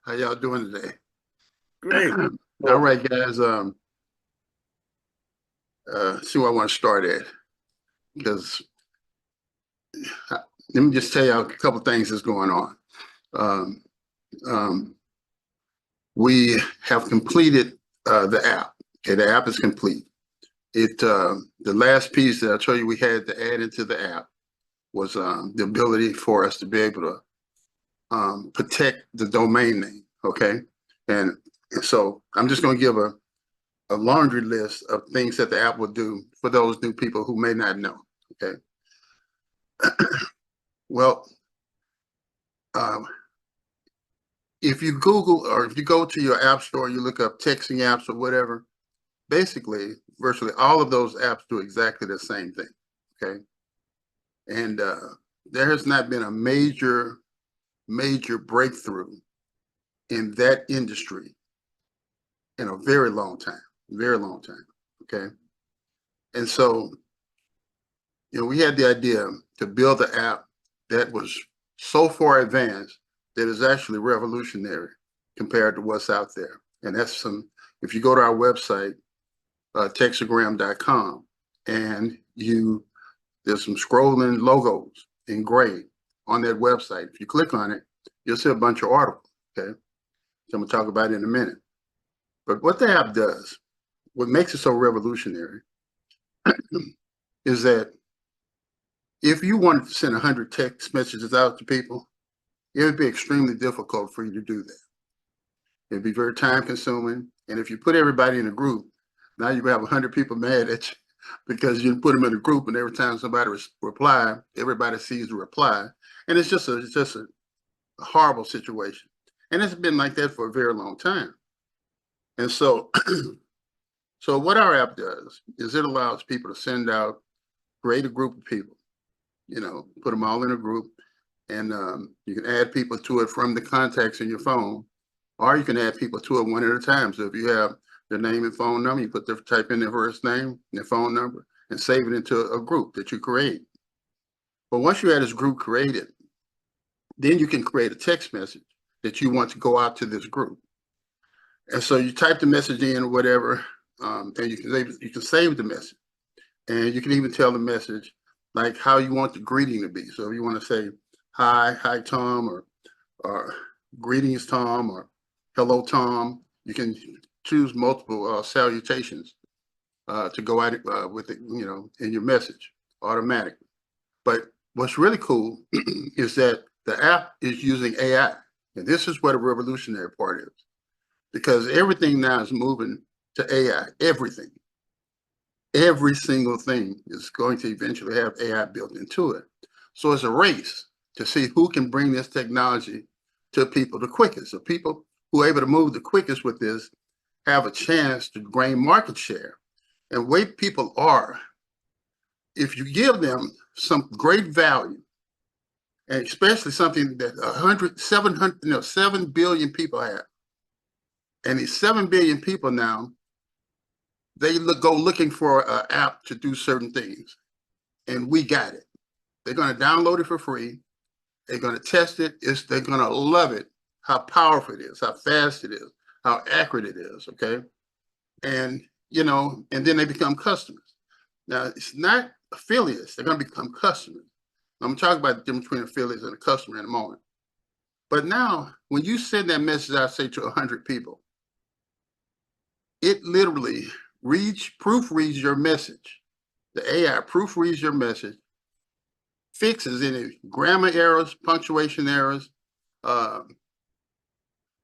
How y'all doing today? Great. All right, guys. See where I want to start at because let me just tell you a couple of things that's going on. Um, um, we have completed the app. Okay, the app is complete. The last piece that I told you we had to add into the app was the ability for us to be able to protect the domain name. Okay, and so I'm just going to give a laundry list of things that the app will do for those new people who may not know. Okay. Well, um, if you Google or if you go to your app store, you look up texting apps or whatever, basically, virtually all of those apps do exactly the same thing. Okay. And there has not been a major breakthrough in that industry in a very long time, very long time. Okay. And so, we had the idea to build an app that was so far advanced that is actually revolutionary compared to what's out there. And that's if you go to our website, texagram.com, and there's some scrolling logos in gray on that website. If you click on it, you'll see a bunch of articles. Okay. So I'm going to talk about it in a minute. But what the app does, what makes it so revolutionary is that if you wanted to send 100 text messages out to people, it would be extremely difficult for you to do that. It'd be very time consuming. And if you put everybody in a group, now you have 100 people mad at you because you put them in a group and every time somebody reply, everybody sees the reply. And it's just a horrible situation. And it's been like that for a very long time. And so, so what our app does is it allows people to create a group of people, put them all in a group, and you can add people to it from the contacts in your phone, or you can add people to it one at a time. So if you have their name and phone number, you type in their first name and their phone number and save it into a group that you create. But once you have this group created, then you can create a text message that you want to go out to this group. And so you type the message in or whatever, and you can save the message. And you can even tell the message like how you want the greeting to be. So if you want to say, hi Tom, or greetings Tom, or hello Tom, you can choose multiple salutations to go at it with it, in your message automatically. But what's really cool is that the app is using AI. And this is where the revolutionary part is, because everything now is moving to AI, everything. Every single thing is going to eventually have AI built into it. So it's a race to see who can bring this technology to people the quickest. So people who are able to move the quickest with this have a chance to gain market share. And the way people are, if you give them some great value, and especially something that 7 billion people have, and these 7 billion people now, they go looking for an app to do certain things, and we got it. They're going to download it for free. They're going to test it. They're going to love it, how powerful it is, how fast it is, how accurate it is, okay? And, and then they become customers. Now, it's not affiliates. They're going to become customers. I'm going to talk about the difference between affiliates and a customer in a moment. But now, when you send that message out, say, to 100 people, it literally proofreads your message. The AI proofreads your message, fixes any grammar errors, punctuation errors,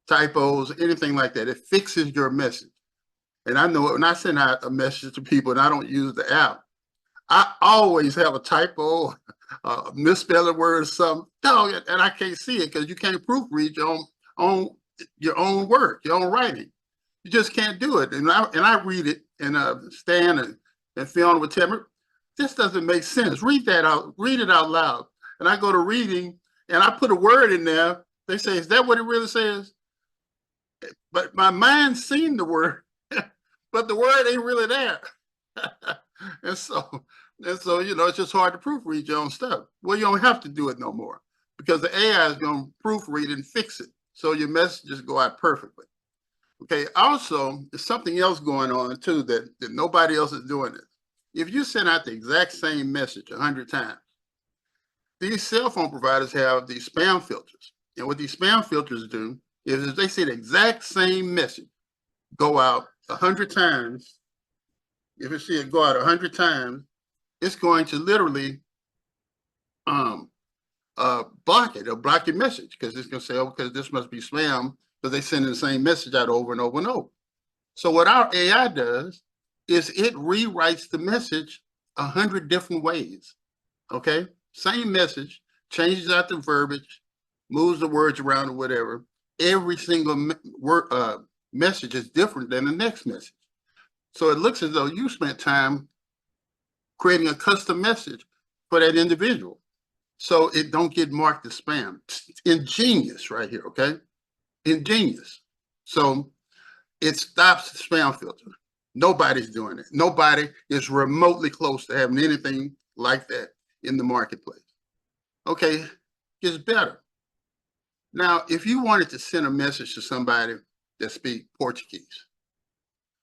typos, anything like that. It fixes your message. And I know when I send out a message to people and I don't use the app, I always have a typo, misspell a word or something. No, and I can't see it because you can't proofread your own work, your own writing. You just can't do it. And I read it, and Stan and Fiona would tell me, this doesn't make sense. Read it out loud. And I go to reading and I put a word in there. They say, is that what it really says? But my mind's seen the word, but the word ain't really there. and so, it's just hard to proofread your own stuff. Well, you don't have to do it no more because the AI is going to proofread and fix it. so your messages go out perfectly. Okay, also, there's something else going on too that nobody else is doing it. If you send out the exact same message 100 times, these cell phone providers have these spam filters. And what these spam filters do is if they see the exact same message go out 100 times, if you see it go out 100 times, it's going to literally block it or block your message because it's going to say, oh, because this must be spam because they send the same message out over and over and over. So what our AI does is it rewrites the message 100 different ways. Okay, same message, changes out the verbiage, moves the words around or whatever. Every single message is different than the next message. So it looks as though you spent time creating a custom message for that individual. So it don't get marked as spam. Ingenious right here, okay? Ingenious. So it stops the spam filter. Nobody's doing it. Nobody is remotely close to having anything like that in the marketplace. Okay, gets better. Now, if you wanted to send a message to somebody that speaks Portuguese,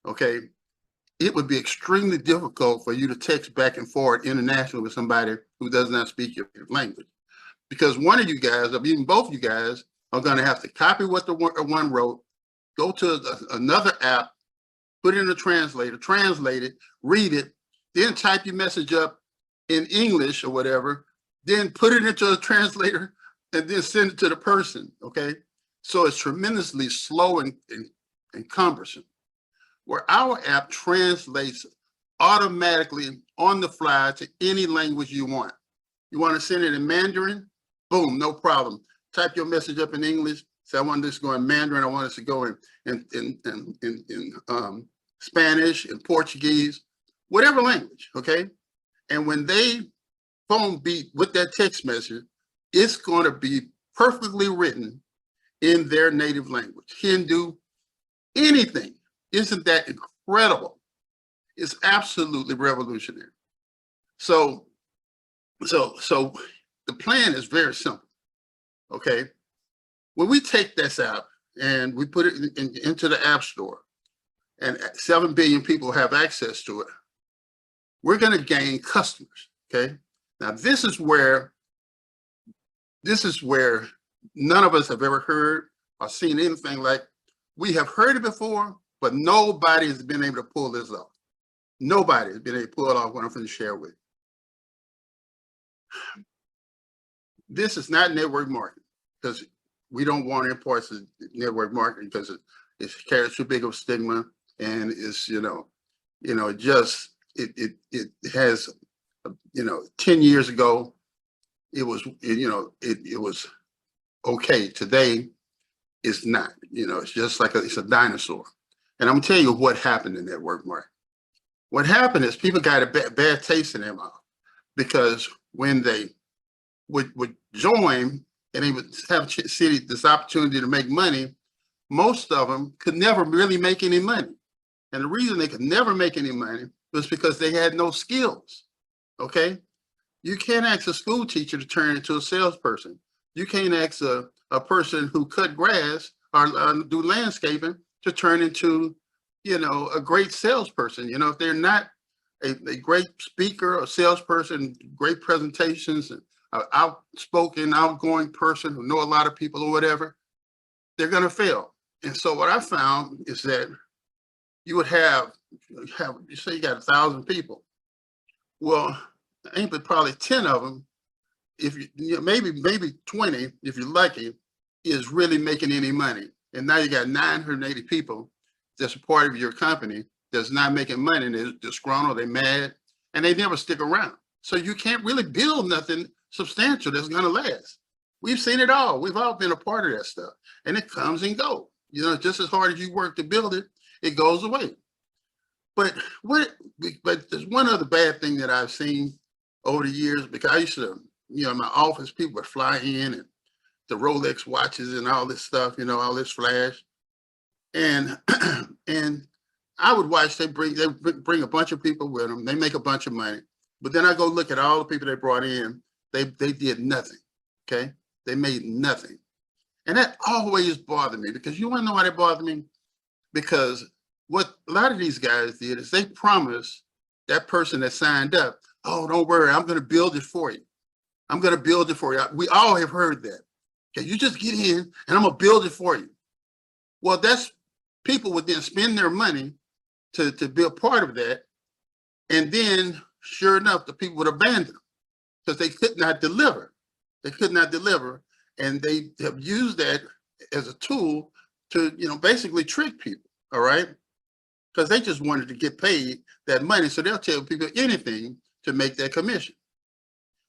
okay, it would be extremely difficult for you to text back and forth internationally with somebody who does not speak your language. Because one of you guys, or even both of you guys, are going to have to copy what the one wrote, go to another app, put it in a translator, translate it, read it, then type your message up in English or whatever, then put it into a translator and then send it to the person, okay? So it's tremendously slow and cumbersome. Where our app translates automatically on the fly to any language you want. You want to send it in Mandarin? Boom, no problem. Type your message up in English. Say, I want this to go in Mandarin. I want this to go in Spanish and Portuguese, whatever language, okay? And when they phone beat with that text message, it's going to be perfectly written in their native language, Hindu, anything. Isn't that incredible? It's absolutely revolutionary. So the plan is very simple, okay? When we take this app and we put it into the App Store and 7 billion people have access to it, we're gonna gain customers, okay? Now this is where none of us have ever heard or seen anything like. We have heard it before, but nobody has been able to pull this off. Nobody has been able to pull it off what I'm going to share with you. This is not network marketing because we don't want to import network marketing because it carries too big of a stigma and it's, it has, 10 years ago, it was okay. Today, it's not, it's just like it's a dinosaur. And I'm gonna tell you what happened in network marketing. What happened is people got a bad taste in their mouth because when they would join and they would have see this opportunity to make money, most of them could never really make any money. And the reason they could never make any money was because they had no skills, okay? You can't ask a school teacher to turn into a salesperson. You can't ask a person who cut grass or do landscaping to turn into, a great salesperson. If they're not a great speaker or salesperson, great presentations, and an outspoken, outgoing person who know a lot of people or whatever, they're going to fail. And so what I found is that you would have you say you got 1,000 people. Well, ain't but probably 10 of them, if maybe 20, if you're lucky, is really making any money. And now you got 980 people that's a part of your company that's not making money, and they're disgruntled, they're mad, and they never stick around. So you can't really build nothing substantial that's gonna last. We've seen it all. We've all been a part of that stuff. And it comes and goes. Just as hard as you work to build it, it goes away. But there's one other bad thing that I've seen over the years, because I used to, in my office, people would fly in and the Rolex watches and all this stuff, all this flash. And and I would watch, they bring a bunch of people with them, they make a bunch of money. But then I go look at all the people they brought in, they did nothing, okay? They made nothing. And that always bothered me, because you want to know why that bothered me? Because what a lot of these guys did is they promised that person that signed up, oh, don't worry, I'm going to build it for you. I'm going to build it for you. We all have heard that. Okay, you just get in and I'm going to build it for you. Well, that's, people would then spend their money to be a part of that. And then sure enough, the people would abandon them because they could not deliver. They could not deliver. And they have used that as a tool to, basically trick people. All right. Because they just wanted to get paid that money. So they'll tell people anything to make that commission.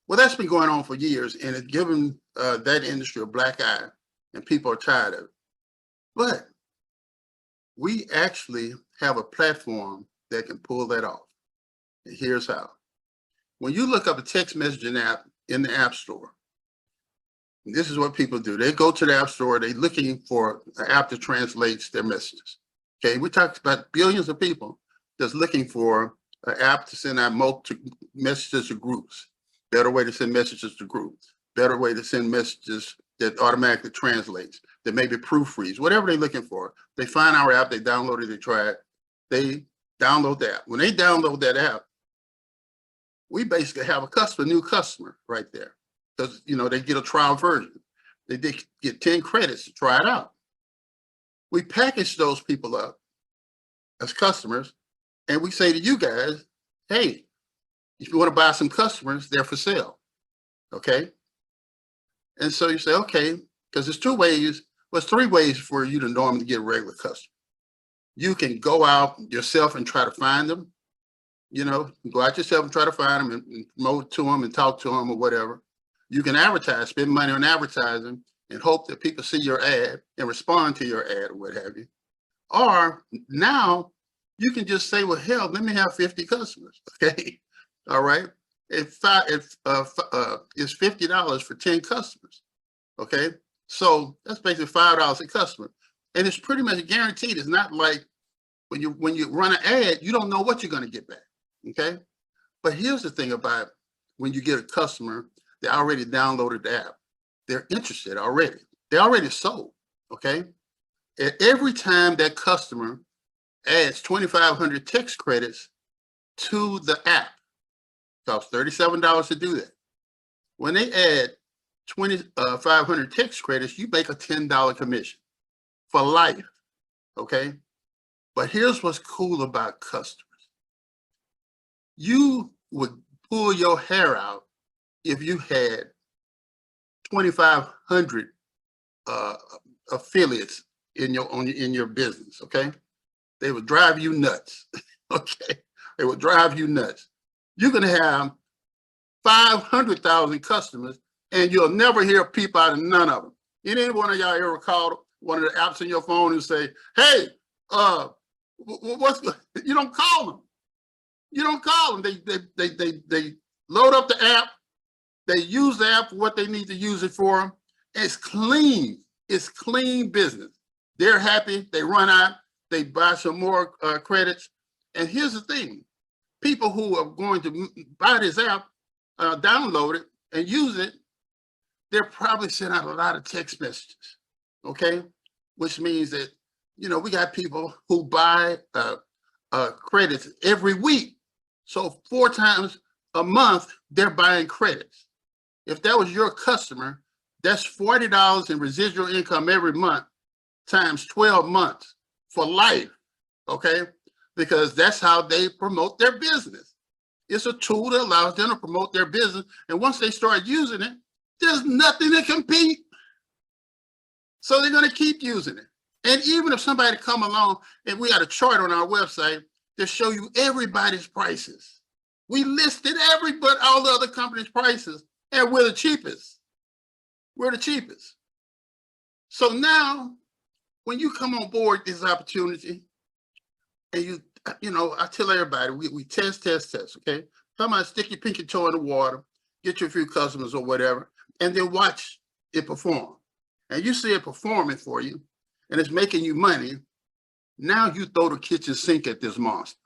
Well, that's been going on for years, and it's given that industry a black eye, and people are tired of it. But we actually have a platform that can pull that off. And here's how. When you look up a text messaging app in the App Store, this is what people do. They go to the App Store, they're looking for an app that translates their messages. Okay, we talked about billions of people that's looking for an app to send out messages to groups. Better way to send messages to groups. Better way to send messages that automatically translates, that maybe proofreads, whatever they're looking for. They find our app, they download it, they try it, they download the app. When they download that app, we basically have a new customer right there. Because they get a trial version. They get 10 credits to try it out. We package those people up as customers, and we say to you guys, hey, if you want to buy some customers, they're for sale. Okay. And so you say, okay, because there's three ways for you to normally get a regular customer. You can go out yourself and try to find them. Go out yourself and try to find them and promote to them and talk to them or whatever. You can advertise, spend money on advertising and hope that people see your ad and respond to your ad or what have you. Or now you can just say, well, hell, let me have 50 customers. Okay. All right. It's $50 for 10 customers. Okay. So that's basically $5 a customer. And it's pretty much guaranteed. It's not like when you run an ad, you don't know what you're going to get back. Okay. But here's the thing about when you get a customer, they already downloaded the app. They're interested already. They already sold. Okay. And every time that customer adds 2,500 text credits to the app, costs $37 to do that. When they add 2,500 text credits, you make a $10 commission for life. Okay. But here's what's cool about customers. You would pull your hair out if you had 2,500 affiliates in your business. Okay. They would drive you nuts. Okay. They would drive you nuts. You're going to have 500,000 customers and you'll never hear a peep out of none of them. Any one of y'all ever called one of the apps in your phone and say, hey, you don't call them. You don't call them. They load up the app. They use the app for what they need to use it for. It's clean. It's clean business. They're happy. They run out. They buy some more credits. And here's the thing. People who are going to buy this app, download it and use it, they're probably sending out a lot of text messages. Okay. Which means that, we got people who buy credits every week. So 4 times a month, they're buying credits. If that was your customer, that's $40 in residual income every month times 12 months for life. Okay. Because that's how they promote their business. It's a tool that allows them to promote their business. And once they start using it, there's nothing to compete. So they're going to keep using it. And even if somebody come along, and we got a chart on our website that show you everybody's prices. We listed all the other companies' prices, and we're the cheapest. We're the cheapest. So now, when you come on board this opportunity, and I tell everybody, we test, okay? Come on, stick your pinky toe in the water, get you a few customers or whatever, and then watch it perform. And you see it performing for you, and it's making you money. Now you throw the kitchen sink at this monster.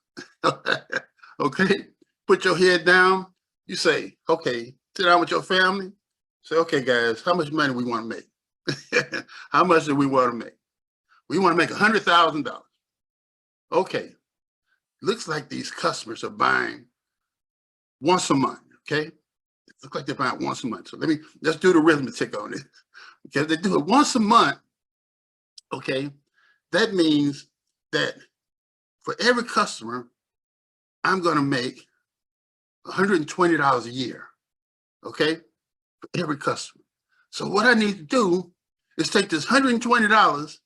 Okay? Put your head down. You say, okay, sit down with your family. Say, okay, guys, how much money we want to make? How much do we want to make? We want to make $100,000. Okay. Looks like these customers are buying once a month. Okay. It looks like they're buying once a month. So let's do the arithmetic on it. Okay. If they do it once a month, okay, that means that for every customer, I'm going to make $120 a year. Okay. For every customer. So what I need to do is take this $120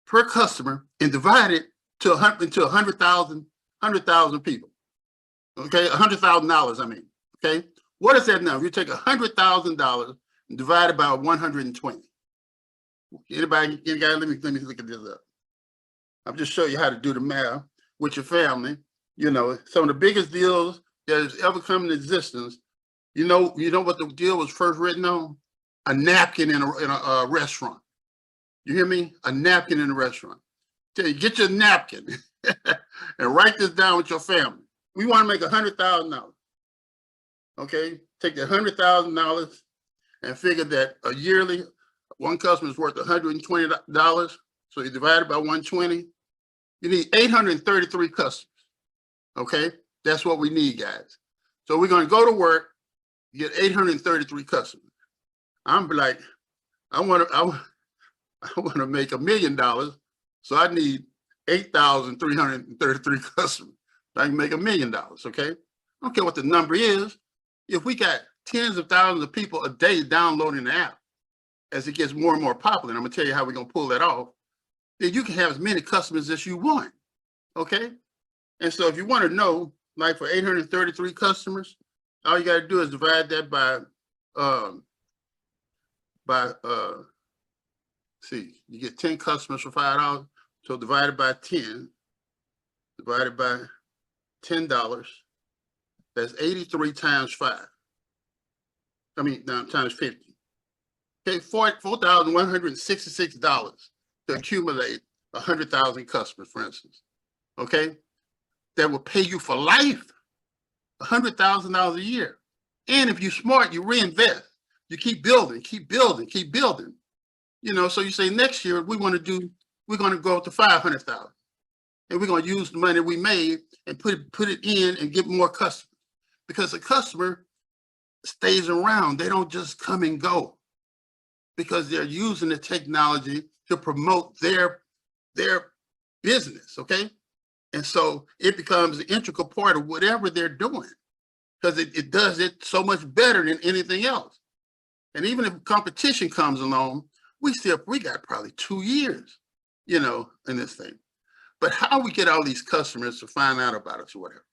per customer and divide it to 100,000 people. Okay, $100,000. I mean, okay. What is that now? If you take $100,000 and divide it by 120. Anybody? Let me look at this up. I'll just show you how to do the math with your family. You know, some of the biggest deals that has ever come into existence. You know what the deal was first written on? A napkin in a restaurant. You hear me? A napkin in a restaurant. Tell you, get your napkin and write this down with your family. We want to make $100,000. Okay, take the $100,000 and figure that a yearly one customer is worth $120. So you divide it by 120. You need 833 customers. Okay, that's what we need, guys. So we're going to go to work, get 833 customers. I'm like, I want to make $1 million, so I need 8,333 customers. I can make $1 million. Okay, I don't care what the number is. If we got tens of thousands of people a day downloading the app, as it gets more and more popular, and I'm gonna tell you how we're gonna pull that off, then you can have as many customers as you want. Okay, and so if you want to know, like for 833 customers, all you got to do is divide that by see, you get 10 customers for $5. So divided by 10, divided by $10, that's 83 times 5. I mean, times 50. Okay, $4,166 to accumulate 100,000 customers, for instance. Okay, that will pay you for life, $100,000 a year. And if you're smart, you reinvest. You keep building, keep building, keep building. You know, so you say next year we're going to go up to 500,000, and we're going to use the money we made and put it in and get more customers, because the customer stays around. They don't just come and go, because they're using the technology to promote their business. Okay, and so it becomes an integral part of whatever they're doing, because it does it so much better than anything else. And even if competition comes along, we got probably 2 years, you know, in this thing. But how we get all these customers to find out about us or whatever.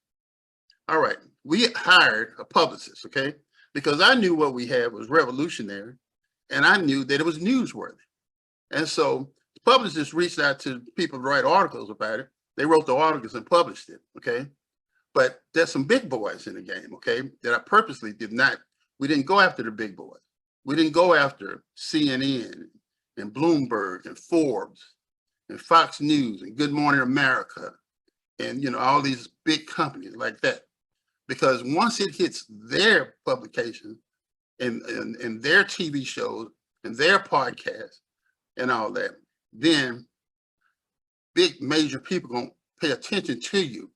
All right, we hired a publicist, okay? Because I knew what we had was revolutionary, and I knew that it was newsworthy. And so the publicist reached out to people to write articles about it. They wrote the articles and published it, okay? But there's some big boys in the game, okay, that I purposely we didn't go after the big boys. We didn't go after CNN and Bloomberg and Forbes and Fox News and Good Morning America and, you know, all these big companies like that. Because once it hits their publication and their TV shows and their podcasts and all that, then big major people gonna pay attention to you,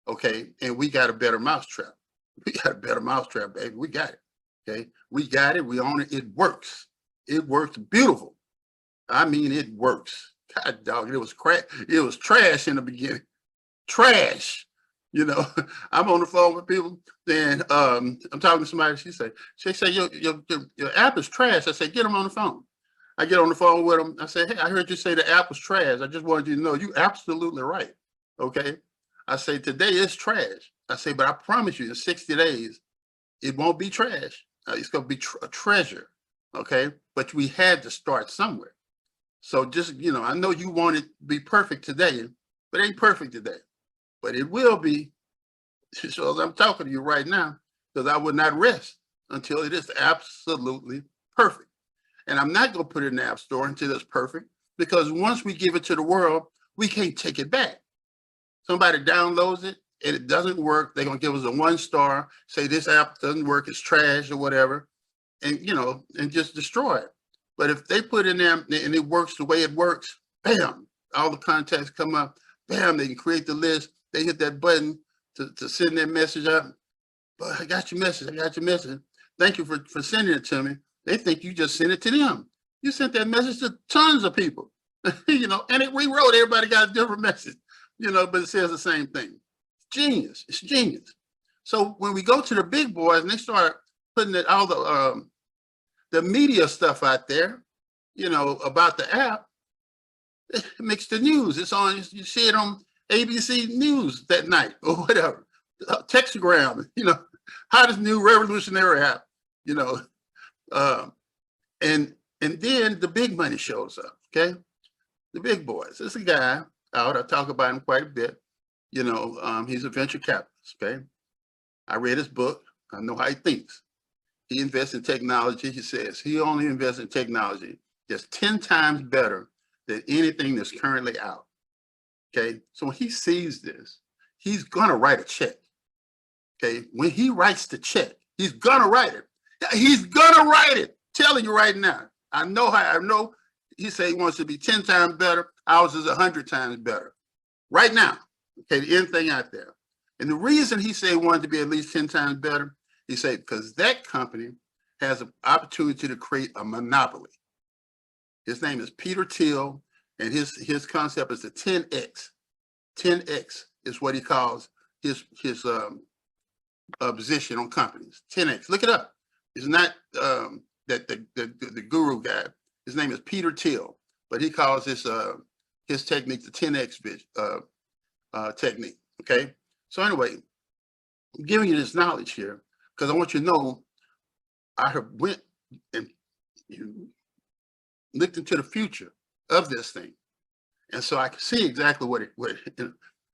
okay? And we got a better mousetrap. We got a better mousetrap, baby. We got it, okay? We got it. We own it. It works. It works beautiful. I mean, it works. God dog, it was crap. It was trash in the beginning. Trash. You know, I'm on the phone with people, then I'm talking to somebody. She say, your app is trash. I say, get them on the phone. I get on the phone with them. I say, hey, I heard you say the app was trash. I just wanted you to know you're absolutely right. Okay. I say, today is trash. I say, but I promise you in 60 days, it won't be trash. It's going to be a treasure. Okay. But we had to start somewhere. So just, you know, I know you want it to be perfect today, but it ain't perfect today. But it will be. So as I'm talking to you right now, because I would not rest until it is absolutely perfect. And I'm not going to put it in the App Store until it's perfect, because once we give it to the world, we can't take it back. Somebody downloads it and it doesn't work, they're going to give us a 1 star, say this app doesn't work, it's trash or whatever, and, you know, and just destroy it. But if they put in there and it works the way it works, bam, all the contacts come up, bam, they can create the list. They hit that button to send their message up. But I got your message. I got your message. Thank you for sending it to me. They think you just sent it to them. You sent that message to tons of people, you know, and it rewrote. Everybody got a different message, you know, but it says the same thing. Genius. It's genius. So when we go to the big boys and they start putting all the media stuff out there, you know, about the app, it makes the news. It's on, you see it on ABC News that night or whatever. Texagram, you know, hottest new revolutionary app, you know, and then the big money shows up. Okay, the big boys. This is a guy out. I talk about him quite a bit. You know, he's a venture capitalist. Okay, I read his book. I know how he thinks. He invests in technology. He says he only invests in technology that's 10 times better than anything that's currently out. Okay, so when he sees this, he's gonna write a check. Okay, when he writes the check, he's gonna write it. He's gonna write it. Telling you right now. I know he said he wants to be 10 times better. Ours is 100 times better. Right now. Okay, the end thing out there. And the reason he said he wanted to be at least 10 times better, he said, because that company has an opportunity to create a monopoly. His name is Peter Thiel, and his concept is the 10X. 10X is what he calls his position on companies. 10X. Look it up. It's not the guru guy. His name is Peter Thiel, but he calls his technique the 10X technique. Okay. So anyway, I'm giving you this knowledge here because I want you to know I have went and looked into the future of this thing, and so I can see exactly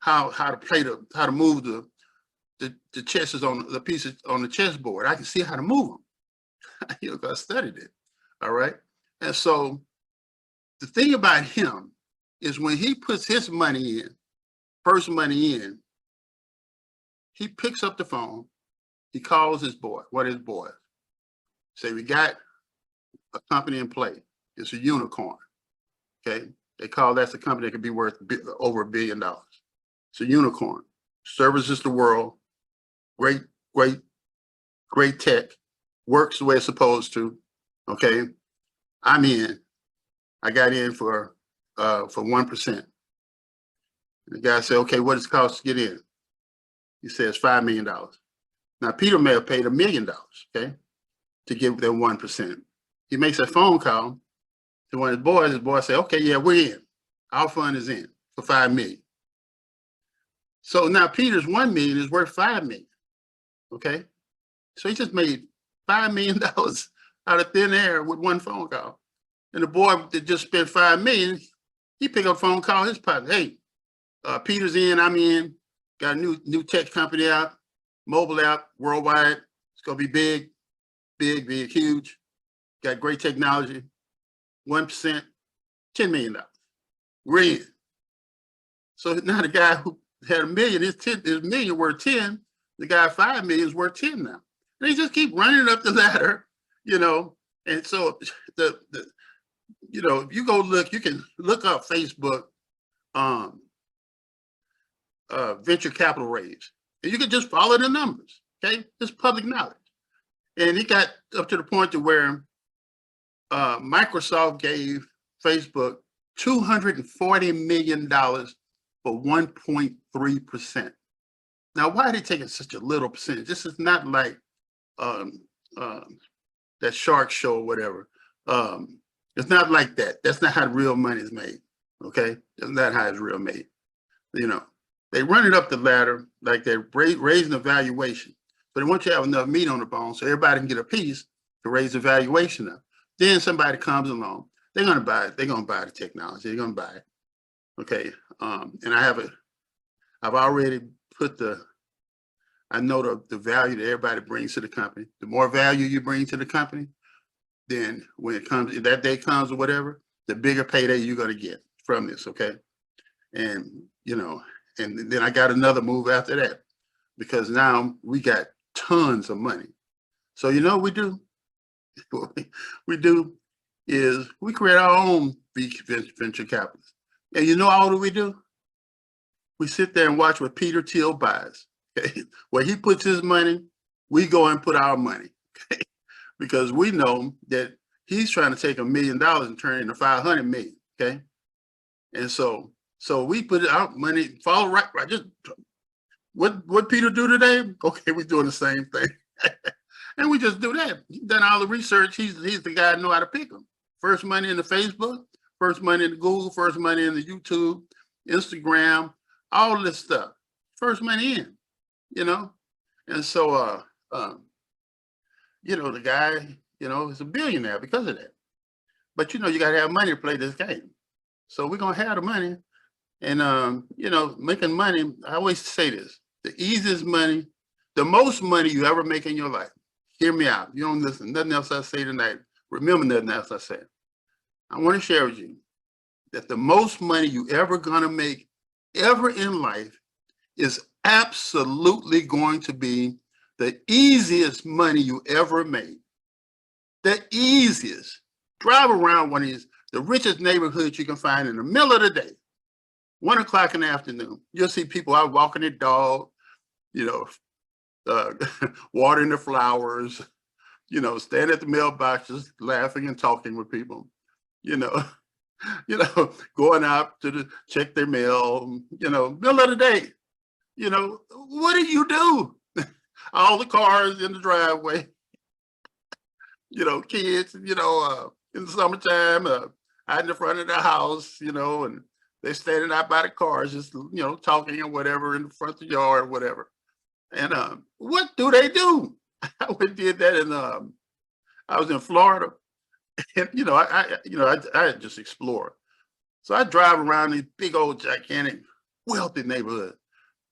how to move the chesses on the pieces on the chessboard. I can see how to move them. You know, I studied it. All right. And so the thing about him is when he puts his money in, first money in, he picks up the phone, he calls his boy, one of his boys, say, we got a company in play. It's a unicorn. Okay. They call that's a company that could be worth over $1 billion. It's a unicorn, services the world, great tech, works the way it's supposed to. Okay. I'm in. I got in for 1%. The guy said, okay, what does it cost to get in? He says $5 million. Now, Peter may have paid $1 million, okay, to get their 1%. He makes a phone call to one of his boys. His boy said, okay, yeah, we're in. Our fund is in for $5 million. So now Peter's $1 million is worth $5 million, okay? So he just made $5 million out of thin air with one phone call. And the boy that just spent $5 million, he picked up a phone call his partner. Hey, Peter's in, I'm in. Got a new tech company out, mobile app, worldwide. It's gonna be big, huge. Got great technology. 1%, $10 million. We're in. So now the guy who had $1 million, his $1 million worth 10. The guy $5 million is worth 10 now. And they just keep running up the ladder, you know. And so you know, if you go look, you can look up Facebook venture capital raise. And you can just follow the numbers. Okay, it's public knowledge. And it got up to the point to where Microsoft gave Facebook $240 million for 1.3%. Now, why are they taking such a little percentage? This is not like that Shark Show or whatever. It's not like that. That's not how real money is made. Okay, that's not how it's real made. You know, they run it up the ladder like they're raising the valuation, but they want you to have enough meat on the bone so everybody can get a piece to raise the valuation up. Then somebody comes along, they're gonna buy it. They're gonna buy the technology. They're gonna buy it. Okay, and I've already put I know the value that everybody brings to the company. The more value you bring to the company, then when it comes, if that day comes or whatever, the bigger payday you're gonna get from this. Okay, and you know. And then I got another move after that because now we got tons of money. So you know what we do? We do is we create our own venture capitalists. And you know all that we do? We sit there and watch what Peter Thiel buys. Okay? Where he puts his money, we go and put our money. Okay? Because we know that he's trying to take $1 million and turn it into 500 million. Okay. And so we put our money, follow right, just what Peter do today? Okay, we're doing the same thing. And we just do that. He's done all the research. He's the guy who know how to pick them. First money in the Facebook, first money in the Google, first money in the YouTube, Instagram, all this stuff. First money in, you know? And so, you know, the guy, you know, is a billionaire because of that. But, you know, you got to have money to play this game. So we're going to have the money. And, you know, making money, I always say this, the easiest money, the most money you ever make in your life. Hear me out. You don't listen. Nothing else I say tonight. Remember nothing else I said. I want to share with you that the most money you ever going to make ever in life is absolutely going to be the easiest money you ever made. The easiest. Drive around one of these, the richest neighborhoods you can find in the middle of the day. 1 o'clock in the afternoon, you'll see people out walking their dog, you know, watering the flowers, you know, standing at the mailboxes, laughing and talking with people, you know, going out to check their mail, you know, middle of the day. You know, what do you do? All the cars in the driveway, you know, kids, you know, in the summertime, out in the front of the house, you know, and they're standing out by the cars, just, you know, talking or whatever in the front of the yard or whatever. And what do they do? I went and did that in, I was in Florida, and, you know, I just explore. So I drive around these big old gigantic wealthy neighborhoods.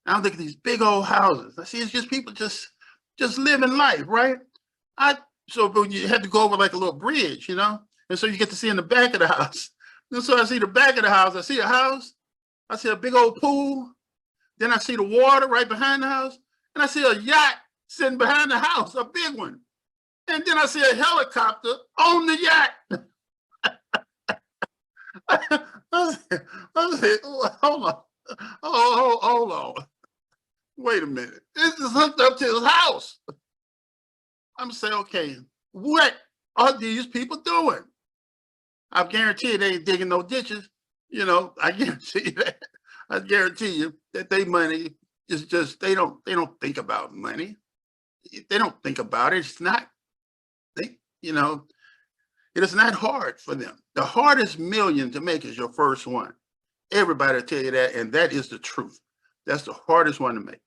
I look at these big old houses. I see it's just people just living life, right? So but you had to go over like a little bridge, you know? And so you get to see in the back of the house. And so I see the back of the house. I see a house. I see a big old pool. Then I see the water right behind the house. And I see a yacht sitting behind the house, a big one. And then I see a helicopter on the yacht. I said, hold on. Hold on. Wait a minute. This is hooked up to his house. I'm saying, okay, what are these people doing? I guarantee you they ain't digging no ditches. You know, I guarantee you that. I guarantee you that they money is just, they don't think about money. They don't think about it. It's not, you know, it is not hard for them. The hardest million to make is your first one. Everybody will tell you that, and that is the truth. That's the hardest one to make,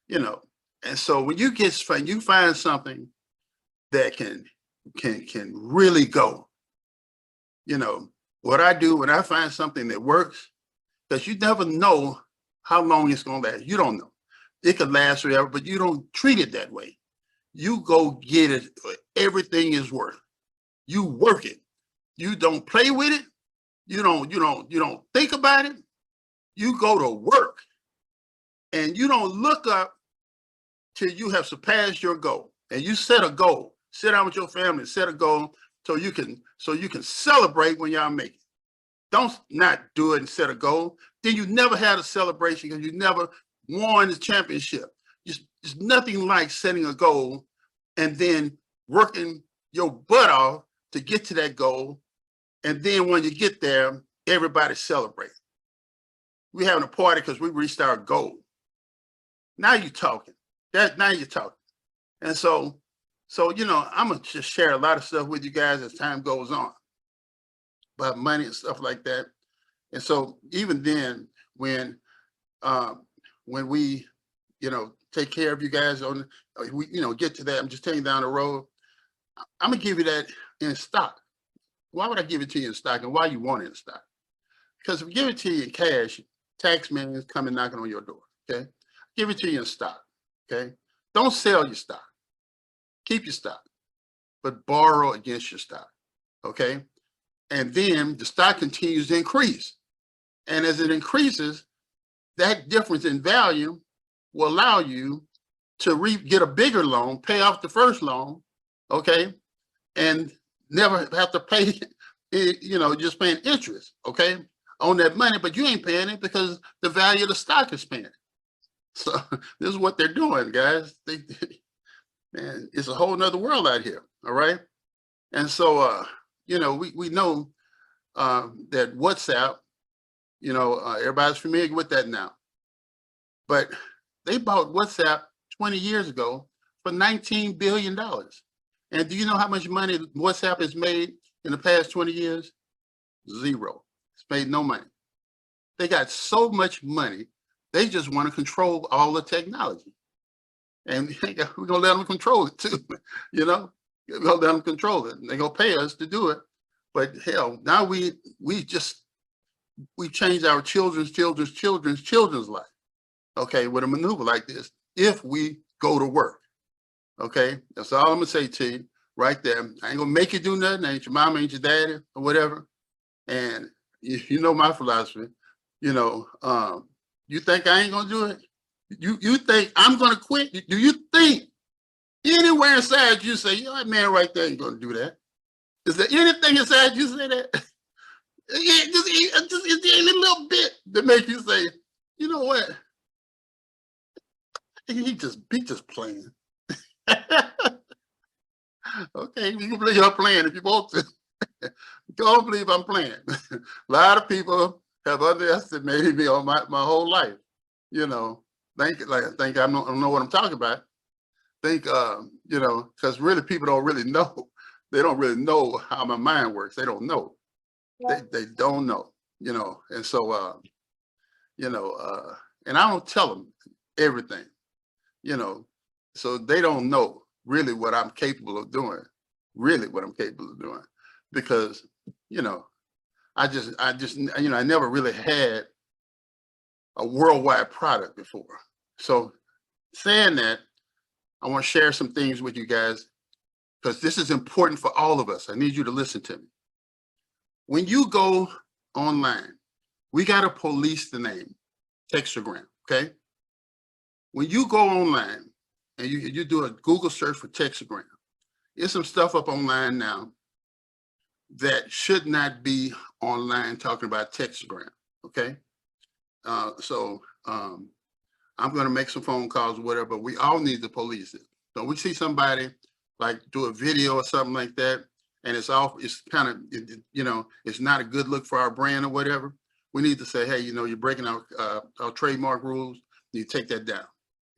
you know. And so when you find something that can really go, you know, what I do when I find something that works, because you never know how long it's going to last. You don't know. It could last forever, but you don't treat it that way. You go get it. Everything is worth. You work it. You don't play with it. You don't think about it. You go to work, and you don't look up till you have surpassed your goal. And you set a goal. Sit down with your family, set a goal so you can celebrate when y'all make it. Don't not do it and set a goal. Then you never had a celebration because you never won the championship. It's nothing like setting a goal and then working your butt off to get to that goal. And then when you get there, everybody celebrates. We're having a party because we reached our goal. Now you're talking. Now you're talking. And so, you know, I'm going to just share a lot of stuff with you guys as time goes on about money and stuff like that. And so even then, when we, you know, take care of you guys we, you know, get to that, I'm just taking down the road. I'm going to give you that in stock. Why would I give it to you in stock, and why you want it in stock? Because if we give it to you in cash, tax man is coming knocking on your door, okay? Give it to you in stock, okay? Don't sell your stock. Keep your stock, but borrow against your stock, okay? And then the stock continues to increase. And as it increases, that difference in value will allow you to get a bigger loan, pay off the first loan, okay? And never have to pay, just paying interest, okay, on that money, but you ain't paying it because the value of the stock is paying it. So this is what they're doing, guys. Man, it's a whole nother world out here. All right. And so, we know that WhatsApp, everybody's familiar with that now. But they bought WhatsApp 20 years ago for $19 billion. And do you know how much money WhatsApp has made in the past 20 years? Zero. It's made no money. They got so much money, they just want to control all the technology. And we're going to let them control it too. We're going to let them control it. They're going to pay us to do it. But hell, now we changed our children's life, okay, with a maneuver like this, if we go to work. Okay, that's all I'm gonna say to you right there. I ain't gonna make you do nothing. Ain't your mama, ain't your daddy, or whatever. And you know my philosophy. You think I ain't gonna do it? You think I'm gonna quit? Do you think anywhere inside you say, that man right there ain't gonna do that? Is there anything inside you say that? Just a little bit to make you say, you know what? He just playing. Okay, you can believe I'm playing if you want to. Don't believe I'm playing. A lot of people have underestimated me on my whole life. Think I don't know what I'm talking about. Think because really people don't really know. They don't really know how my mind works. They don't know. They don't know. And so and I don't tell them everything. So they don't know really what I'm capable of doing, because, I never really had a worldwide product before. So saying that, I want to share some things with you guys, because this is important for all of us. I need you to listen to me. When you go online, we got to police the name, Textagram, okay? When you go online and you do a Google search for Textagram, there's some stuff up online now that should not be online talking about Textagram, okay? So I'm going to make some phone calls or whatever, but we all need to police it. So we see somebody like do a video or something like that, and it's kind of, it's not a good look for our brand or whatever. We need to say, hey, you're breaking our trademark rules. You take that down,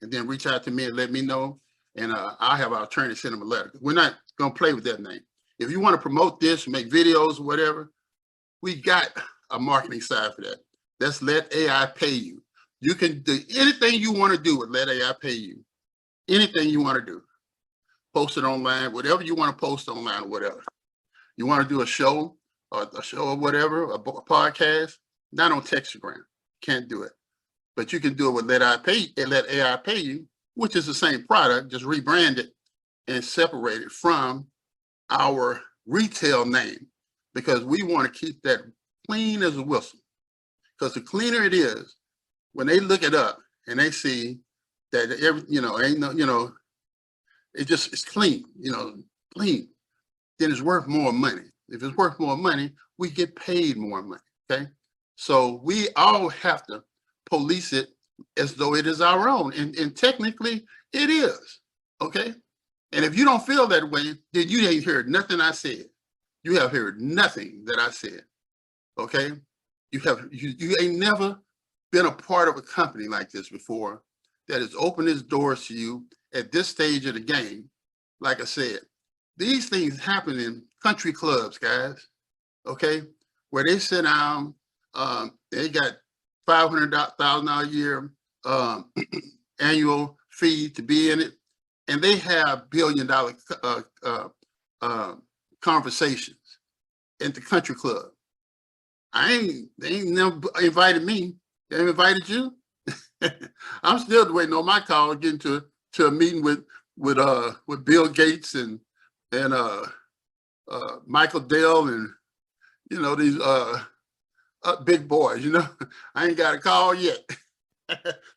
and then reach out to me and let me know. And I'll have our attorney send them a letter. We're not going to play with that name. If you want to promote this, make videos or whatever, we got a marketing side for that. Let's let AI pay you. You can do anything you want to do with let AI pay you. Anything you want to do. Post it online, whatever you want to post online or whatever. You want to do a show or whatever, a podcast, not on Textagram. Can't do it. But you can do it with let AI pay you, which is the same product, just rebrand it and separate it from our retail name, because we want to keep that clean as a whistle. Because the cleaner it is, when they look it up and they see that it's clean, clean, then it's worth more money. If it's worth more money, we get paid more money, okay? So we all have to police it as though it is our own. And technically it is, okay? And if you don't feel that way, then you ain't heard nothing I said. You have heard nothing that I said, okay? You ain't never been a part of a company like this before that has opened its doors to you at this stage of the game. Like I said, these things happen in country clubs, guys, okay? Where they sit down, they got $500,000 a year annual fee to be in it, and they have billion-dollar conversations at the country club. They ain't never invited me. They invited you. I'm still waiting on my call, getting to a meeting with Bill Gates and Michael Dell and these big boys. I ain't got a call yet.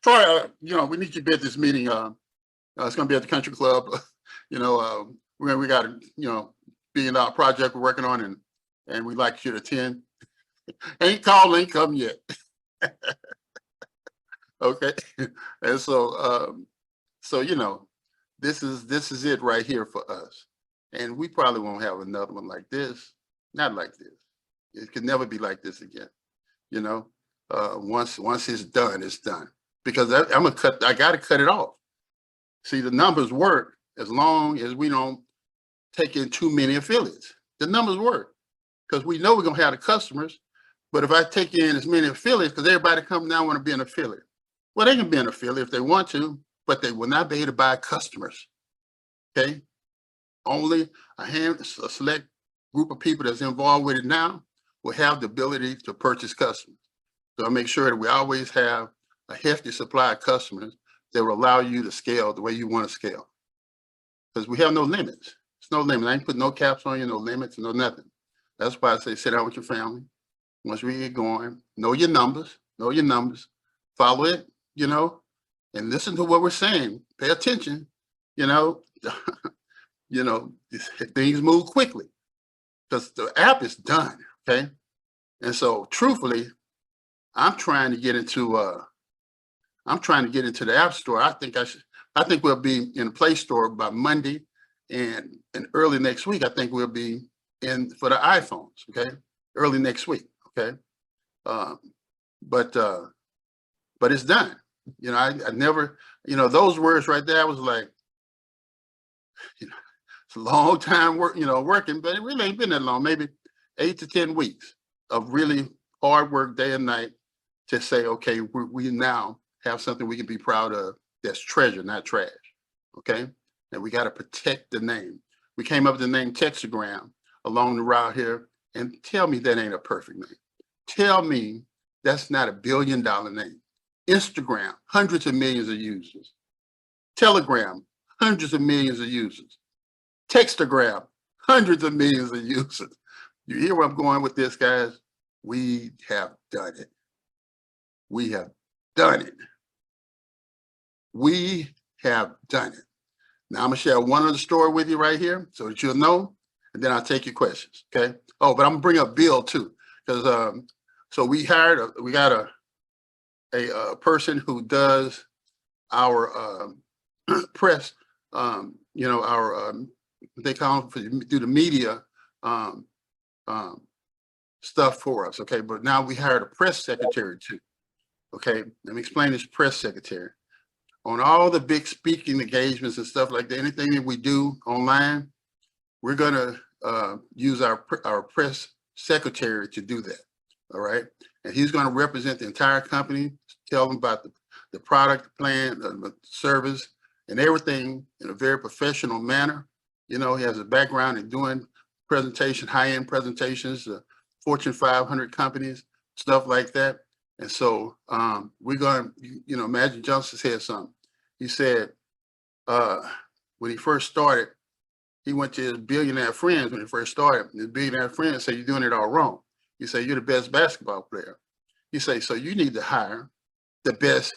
Troy, we need you to be at this meeting. It's going to be at the country club. We got to billion project we're working on, and we'd like you to attend. Ain't called, ain't come yet. Okay. And so this is it right here for us. And we probably won't have another one like this. Not like this. It could never be like this again. You know, once it's done, it's done. Because I gotta cut it off. See, the numbers work as long as we don't take in too many affiliates. The numbers work because we know we're gonna have the customers. But if I take in as many affiliates, because everybody comes now want to be an affiliate. Well, they can be an affiliate if they want to, but they will not be able to buy customers. Okay. Only a select group of people that's involved with it now will have the ability to purchase customers. So I make sure that we always have a hefty supply of customers that will allow you to scale the way you want to scale. Because we have no limits. It's no limit. I ain't put no caps on you, no limits, no nothing. That's why I say sit down with your family. Once we get going, know your numbers, follow it, and listen to what we're saying. Pay attention, things move quickly because the app is done. Okay. And so truthfully, I'm trying to get into the App Store. I think we'll be in the Play Store by Monday, and early next week, I think we'll be in for the iPhones. Okay. Early next week. Okay. But it's done. I never, those words right there, I was like, it's a long time working, but it really ain't been that long, maybe 8 to 10 weeks of really hard work day and night to say, okay, we now have something we can be proud of that's treasure, not trash. Okay. And we got to protect the name. We came up with the name Textagram along the route here, and tell me that ain't a perfect name. Tell me that's not $1 billion name. Instagram, hundreds of millions of users. Telegram, hundreds of millions of users. Textagram, hundreds of millions of users. You hear where I'm going with this, guys? We have done it. We have done it. We have done it. Now I'm gonna share one other story with you right here so that you'll know, and then I'll take your questions, okay? Oh, but I'm gonna bring up Bill too, because so we got a person who does our press, they call it do the media stuff for us, okay? But now we hired a press secretary too, okay? Let me explain this press secretary. On all the big speaking engagements and stuff like that, anything that we do online, we're gonna use our press secretary to do that, all right? And he's gonna represent the entire company, tell them about the product, plan, the service, and everything in a very professional manner. He has a background in doing presentation, high-end presentations, Fortune 500 companies, stuff like that. And so we're going to, Magic Johnson said something. He said, when he first started, he went to his billionaire friends when he first started. His billionaire friends said, you're doing it all wrong. He said, you're the best basketball player. He said, so you need to hire the best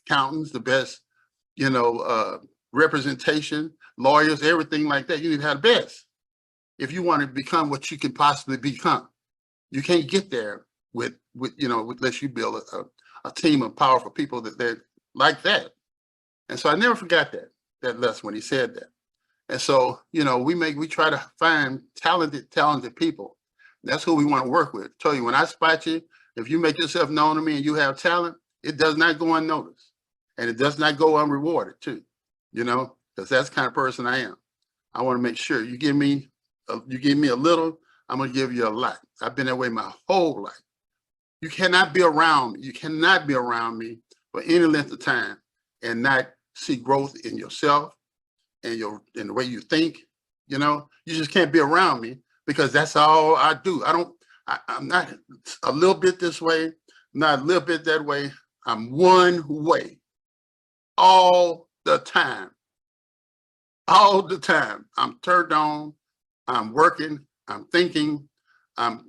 accountants, the best, representation, lawyers, everything like that. You need to have the best if you want to become what you can possibly become. You can't get there with unless you build a team of powerful people that like that. And so I never forgot that lesson when he said that. And so, we try to find talented people. That's who we want to work with. I tell you, when I spot you, if you make yourself known to me and you have talent, it does not go unnoticed, and it does not go unrewarded too, because that's the kind of person I am. I want to make sure you give me a little, I'm going to give you a lot. I've been that way my whole life. You cannot be around me. You cannot be around me for any length of time and not see growth in yourself and in the way you think. You just can't be around me because that's all I do. I'm not a little bit this way, not a little bit that way. I'm one way all the time. All the time. I'm turned on. I'm working. I'm thinking. I'm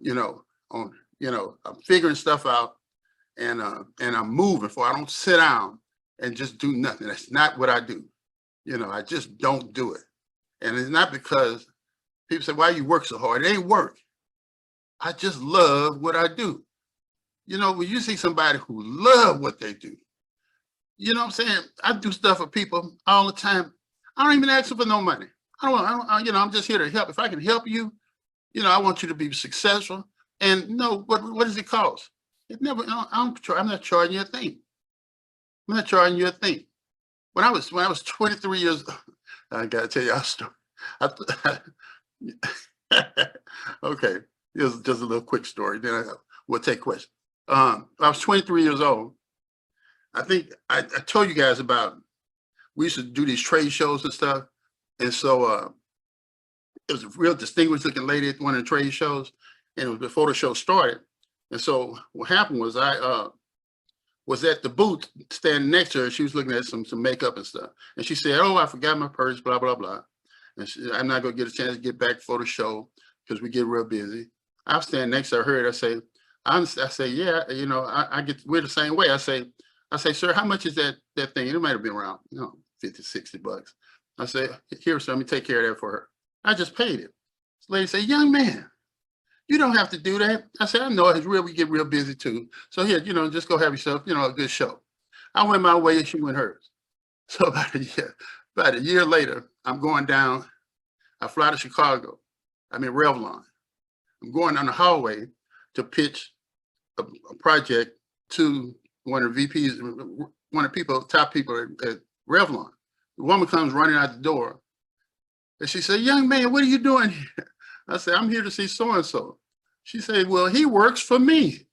figuring stuff out, and I'm moving. I don't sit down and just do nothing. That's not what I do. I just don't do it. And it's not because People say, why you work so hard? It ain't work. I just love what I do. You know, when you see somebody who love what they do, you know what I'm saying? I do stuff for people all the time. I don't even ask them for no money. You know, I'm just here to help. If I can help you, you know, I want you to be successful. And no, what does it cost? It never, I'm not charging you a thing. I'm not charging you a thing. When I was 23 years old, I gotta tell you a story. Okay, here's just a little quick story. Then we'll take questions. I was 23 years old. I think I told you guys about, we used to do these trade shows and stuff. And so it was a real distinguished looking lady at one of the trade shows, and it was before the show started. And so what happened was I was at the booth standing next to her. She was looking at some makeup and stuff. And she said, oh, I forgot my purse, blah, blah, blah. And I'm not gonna get a chance to get back for the show because we get real busy. I was standing next to her, heard, I say, yeah, you know, we're the same way. I say, sir, how much is that thing? It might have been around, you know, 50, 60 bucks. I say, here, sir, let me take care of that for her. I just paid it. This lady said, young man, you don't have to do that. I said, I know it's real, we get real busy too. So here, you know, just go have yourself, you know, a good show. I went my way and she went hers. So about a year later, I'm going down, I fly to Chicago. I'm in Revlon. I'm going down the hallway to pitch a project to one of the VPs, one of the top people at Revlon. The woman comes running out the door and she said, young man, what are you doing here? I said, I'm here to see so-and-so. She said, well, he works for me.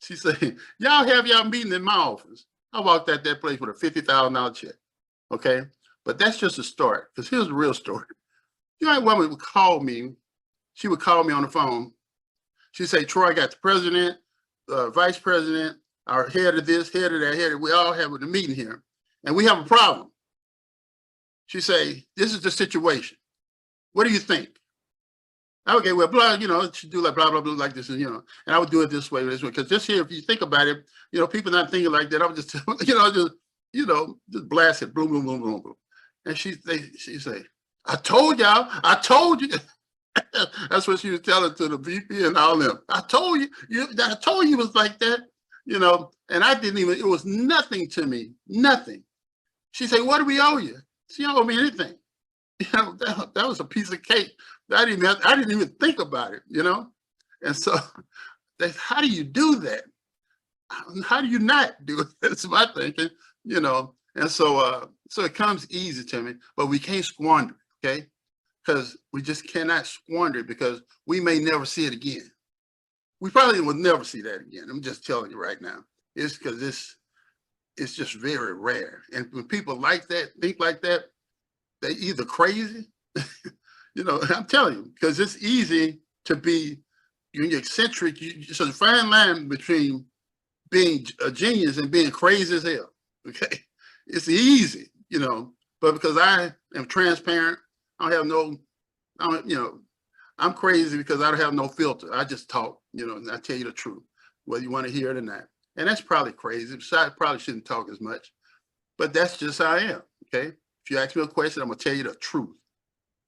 She said, y'all meeting in my office. I walked out that place with a $50,000 check, okay? But that's just a start, because here's the real story. You know, that woman would call me, she would call me on the phone. She'd say, Troy, I got the president, vice president, our head of this, head of that, we all have a meeting here, and we have a problem. She say, this is the situation. What do you think? Okay, well, blah, you know, should do like blah, blah, blah, like this, and, you know, and I would do it this way, because this here, if you think about it, you know, people not thinking like that, I would just, just blast it, boom, boom, boom, boom, boom. And she say, I told y'all, I told you. That's what she was telling to the VP and all them. I told you it was like that, you know, and I didn't even, it was nothing to me, nothing. She said, what do we owe you? She don't owe me anything. You know, that was a piece of cake. I didn't even think about it, you know? And so how do you do that? How do you not do it? That's my thinking, you know? And so, so it comes easy to me, but we can't squander, okay? Because we just cannot squander it, because we may never see it again. We probably will never see that again. I'm just telling you right now. It's because it's just very rare. And when people like that, think like that, they either crazy, you know, I'm telling you, because it's easy to be, you're eccentric. So the fine line between being a genius and being crazy as hell, okay? It's easy, you know, but because I am transparent, you know, I'm crazy because I don't have no filter. I just talk, you know, and I tell you the truth, whether you want to hear it or not. And that's probably crazy. So I probably shouldn't talk as much, but that's just how I am, okay? If you ask me a question, I'm gonna tell you the truth,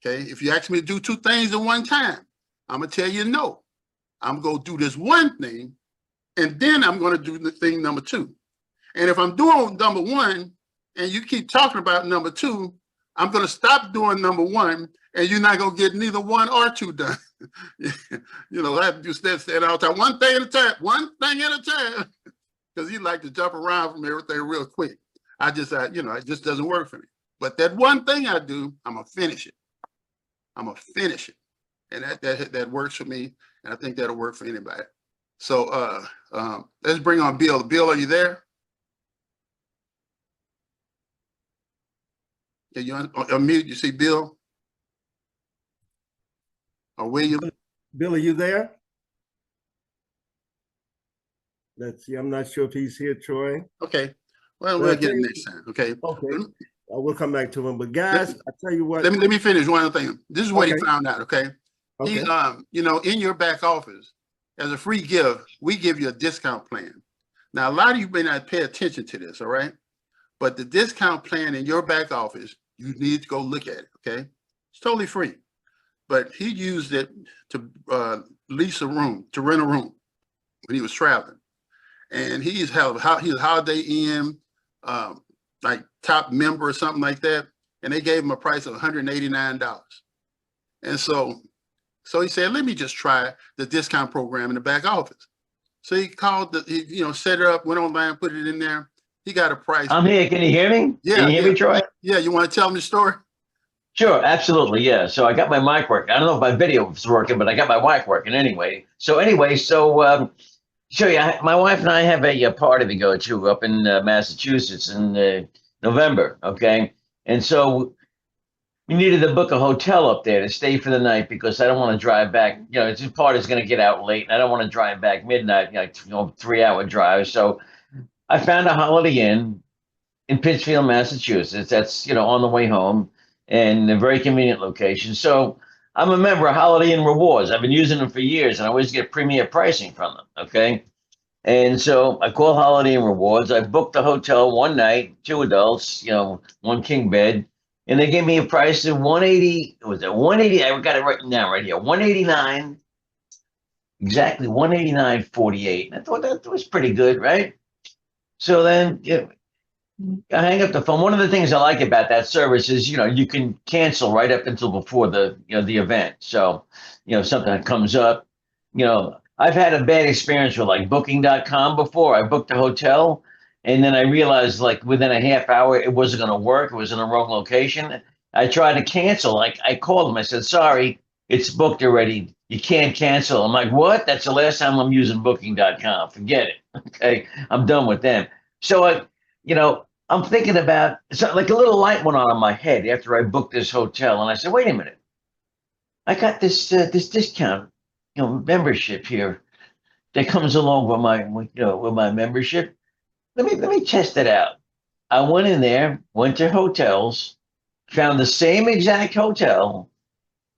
okay? If you ask me to do two things at one time, I'm gonna tell you no. I'm gonna do this one thing, and then I'm gonna do the thing number two. And if I'm doing number one, and you keep talking about number two, I'm gonna stop doing number one, and you're not gonna get neither one or two done. You know, I have to do stand all the time, one thing at a time, because you like to jump around from everything real quick. You know, it just doesn't work for me. But that one thing I do, I'm gonna finish it. I'm gonna finish it, and that works for me, and I think that'll work for anybody. So let's bring on Bill. Bill, are you there? Can you unmute? You see Bill or William? Bill, are you there? Let's see. I'm not sure if he's here, Troy. Okay. Well, we'll get him next time. Okay. Okay. We'll come back to him. But guys, I tell you what. Let me finish one other thing. This is what he found out. Okay. Okay. He, you know, in your back office, as a free gift, we give you a discount plan. Now, a lot of you may not pay attention to this, all right? But the discount plan in your back office, you need to go look at it, okay? It's totally free. but he used it to lease a room, to rent a room when he was traveling. And he's Holiday Inn, like top member or something like that. And they gave him a price of $189. And so he said, let me just try the discount program in the back office. So he called set it up, went online, put it in there. He got a price. I'm here. Can you hear me? Yeah. Can you hear me, Troy? Yeah. You want to tell me the story? Sure, absolutely. Yeah. So I got my mic working. I don't know if my video is working, but I got my mic working anyway. So yeah, my wife and I have a party to go to up in Massachusetts in November. Okay. And so we needed to book a hotel up there to stay for the night because I don't want to drive back. This party's going to get out late and I don't want to drive back midnight, 3-hour drive. So I found a Holiday Inn in Pittsfield, Massachusetts. That's, on the way home and a very convenient location. So I'm a member of Holiday Inn Rewards. I've been using them for years and I always get premier pricing from them. Okay. And so I call Holiday Inn Rewards. I booked the hotel one night, 2 adults, one king bed. And they gave me a price of 180. Was it 180? I got it written down right here. 189. Exactly 189.48. I thought that was pretty good, right? So then I hang up the phone. One of the things I like about that service is, you can cancel right up until before the event. So, something that comes up, I've had a bad experience with like booking.com before. I booked a hotel and then I realized like within a half hour, it wasn't going to work. It was in the wrong location. I tried to cancel. Like I called them. I said, sorry, it's booked already. You can't cancel. I'm like, what? That's the last time I'm using booking.com. Forget it. Okay. I'm done with them. So I'm thinking about like a little light went on in my head after I booked this hotel. And I said, wait a minute. I got this discount, membership here that comes along with my membership. Let me test it out. I went in there, went to hotels, found the same exact hotel,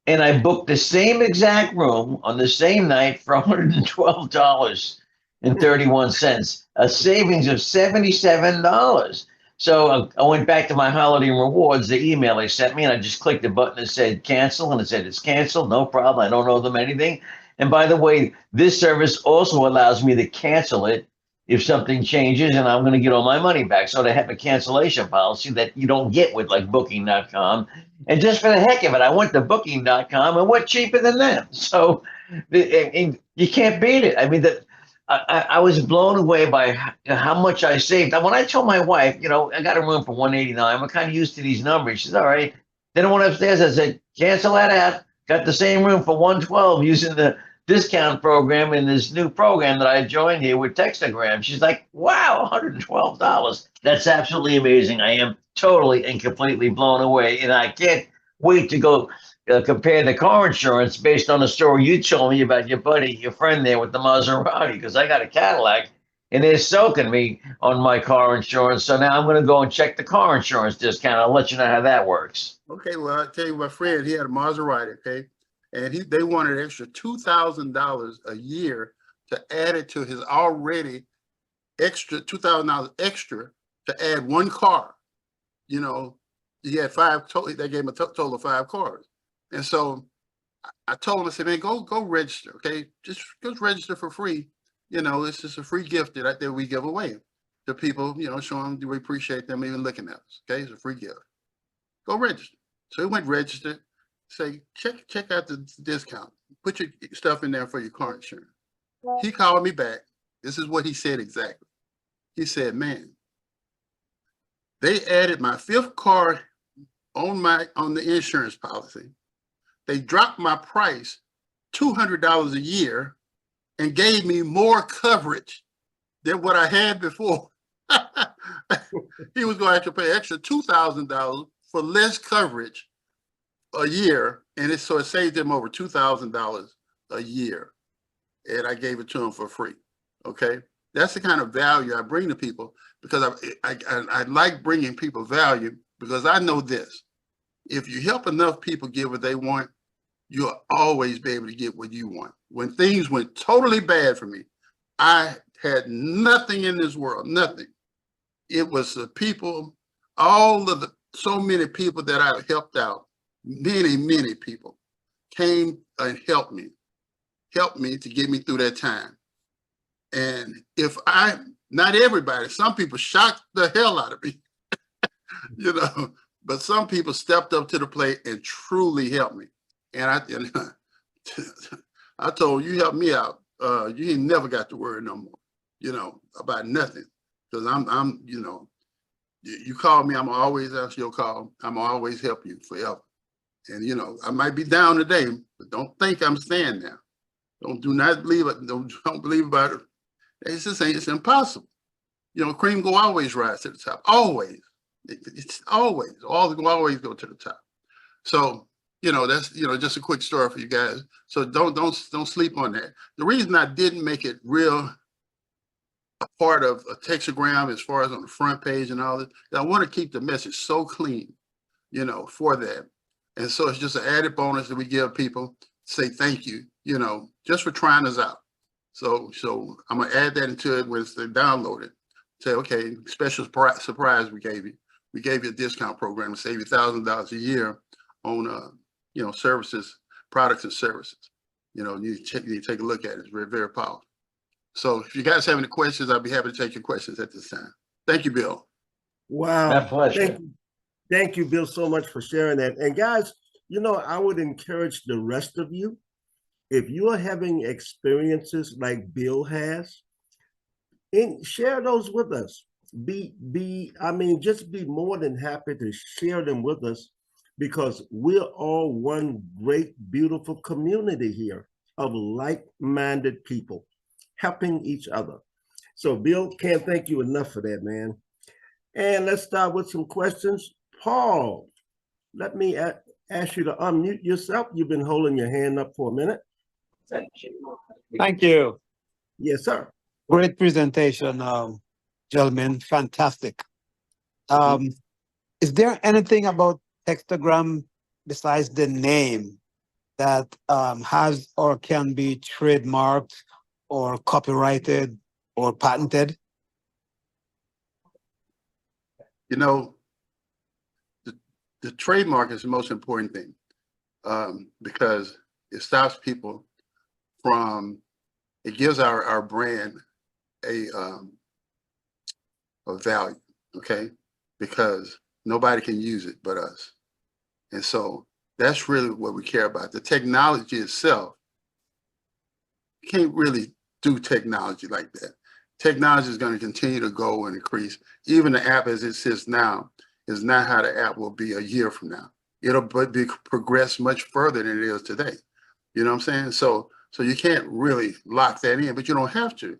and I booked the same exact room on the same night for $112.31, a savings of $77. So I went back to my Holiday Inn Rewards, the email they sent me, and I just clicked the button that said cancel, and it said it's canceled, no problem. I don't owe them anything. And by the way, this service also allows me to cancel it if something changes, and I'm going to get all my money back. So they have a cancellation policy that you don't get with like Booking.com. And just for the heck of it, I went to Booking.com and what cheaper than them? So you can't beat it. I mean, I was blown away by how much I saved. And when I told my wife, I got a room for 189, I'm kind of used to these numbers. She said, all right. Then I went upstairs. I said, cancel that out. Got the same room for 112 using the discount program in this new program that I joined here with Textagram. She's like, wow, $112. That's absolutely amazing. I am totally and completely blown away. And I can't wait to go compare the car insurance based on the story you told me about your friend there with the Maserati, because I got a Cadillac and they're soaking me on my car insurance. So now I'm going to go and check the car insurance discount. I'll let you know how that works. Okay, well, I'll tell you, my friend, he had a Maserati, okay? And they wanted extra $2,000 a year to add it to his already extra $2,000 extra to add one car. He had they gave him a total of 5 cars. And so I told him, I said, man, go register, okay? Just register for free. It's just a free gift that we give away to people, show them we appreciate them even looking at us, okay? It's a free gift. Go register. So he went registered. Say, check out the discount. Put your stuff in there for your car insurance. He called me back. This is what he said exactly. He said, man, they added my 5th car on the insurance policy. They dropped my price $200 a year and gave me more coverage than what I had before. He was going to have to pay extra $2,000 for less coverage a year, and it saved him over $2,000 a year, and I gave it to him for free. Okay, that's the kind of value I bring to people, because I like bringing people value, because I know this: if you help enough people get what they want, you'll always be able to get what you want. When things went totally bad for me, I had nothing in this world, nothing. It was the people, so many people that I helped out. Many people came and helped me to get me through that time. And not everybody, some people shocked the hell out of me, you know, but some people stepped up to the plate and truly helped me. And I told you helped me out. You ain't never got to worry no more, you know, about nothing. Because I'm, you know, you call me, I'm always answer your call. I'm always help you forever. And, you know, I might be down today, but don't think I'm staying there. Do not believe it. Don't believe about it. It's impossible. You know, cream will always rise to the top. Always. It's always. All will always go to the top. So, you know, that's, you know, just a quick story for you guys. So don't sleep on that. The reason I didn't make it real a part of a Texagram as far as on the front page and all that, I want to keep the message so clean, you know, for that. And so it's just an added bonus that we give people, say thank you, you know, just for trying us out. So I'm gonna add that into it when it's downloaded. Say, okay, special surprise we gave you. We gave you a discount program to save you $1,000 a year on, you know, services, products and services. You know, you take a look at it. It's very, very powerful. So if you guys have any questions, I'll be happy to take your questions at this time. Thank you, Bill. Wow. My pleasure. Thank you, Bill, so much for sharing that. And guys, you know, I would encourage the rest of you, if you are having experiences like Bill has, share those with us. Just be more than happy to share them with us, because we're all one great, beautiful community here of like-minded people helping each other. So Bill, can't thank you enough for that, man. And let's start with some questions. Paul, let me ask you to unmute yourself. You've been holding your hand up for a minute. Thank you. Yes, sir. Great presentation, gentlemen. Fantastic. Is there anything about Textagram besides the name that has or can be trademarked or copyrighted or patented? You know, the trademark is the most important thing, because it stops people from, it gives our brand a value, okay? Because nobody can use it but us. And so that's really what we care about. The technology itself, you can't really do technology like that. Technology is going to continue to go and increase. Even the app as it sits now is not how the app will be a year from now. It'll progress much further than it is today. You know what I'm saying? So you can't really lock that in, but you don't have to.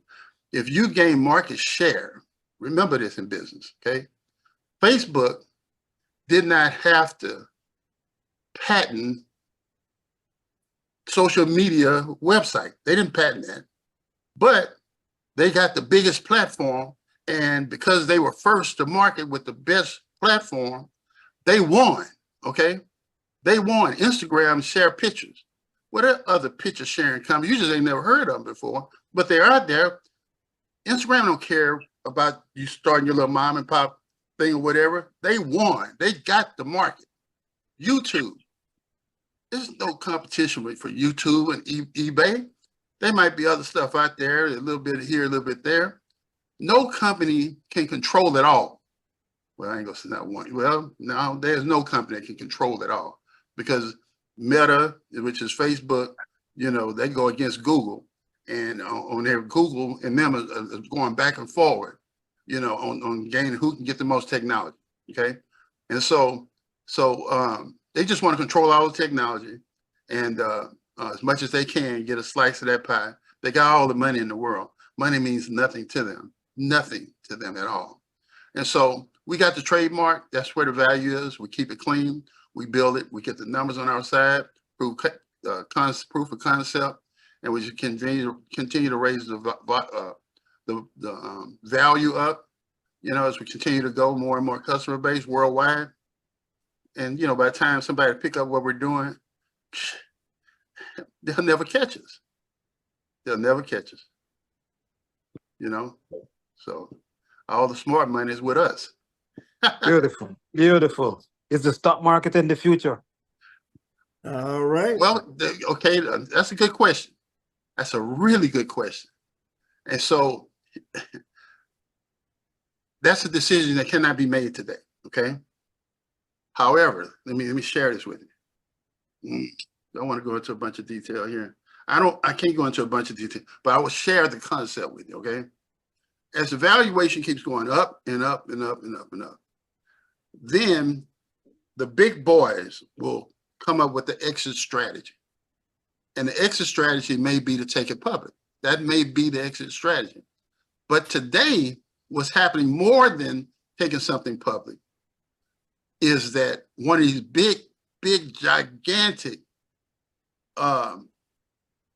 If you gain market share, remember this in business, okay? Facebook did not have to patent social media website. They didn't patent that, but they got the biggest platform, and because they were first to market with the best platform, they won, okay? They won. Instagram share pictures. What are other picture sharing companies? You just ain't never heard of them before, but they're out there. Instagram don't care about you starting your little mom and pop thing or whatever. They won. They got the market. YouTube. There's no competition for YouTube and eBay. There might be other stuff out there, a little bit here, a little bit there. No company can control it all. Well, I ain't gonna say that one. Well, no, there's no company that can control it all, because Meta, which is Facebook, you know, they go against Google, and on their Google and them are going back and forward, you know, on gaining who can get the most technology. Okay, and so they just want to control all the technology, and as much as they can get a slice of that pie. They got all the money in the world. Money means nothing to them at all. And so we got the trademark. That's where the value is. We keep it clean. We build it. We get the numbers on our side, proof of concept, and we just continue to raise the value up. You know, as we continue to go more and more customer base worldwide. And you know, by the time somebody pick up what we're doing, they'll never catch us. They'll never catch us. You know, so all the smart money is with us. Beautiful, beautiful. Is the stock market in the future? All right. Well, okay, that's a good question. That's a really good question. And so that's a decision that cannot be made today. Okay. However, let me share this with you. Don't want to go into a bunch of detail here. I can't go into a bunch of detail, but I will share the concept with you. Okay. As the valuation keeps going up and up and up and up and up, then the big boys will come up with the exit strategy. And the exit strategy may be to take it public. That may be the exit strategy. But today, what's happening more than taking something public is that one of these big, gigantic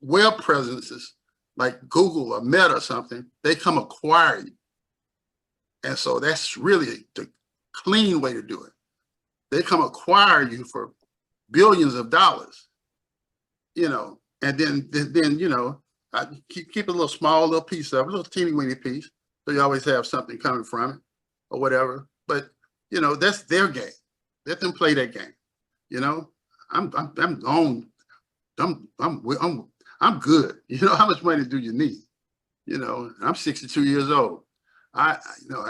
web presences like Google or Meta or something, they come acquire you. And so that's really the clean way to do it. They come acquire you for billions of dollars, and then I keep a little small little piece of it, a little teeny weeny piece. So you always have something coming from it or whatever. But that's their game. Let them play that game. I'm good. How much money do you need? I'm 62 years old. And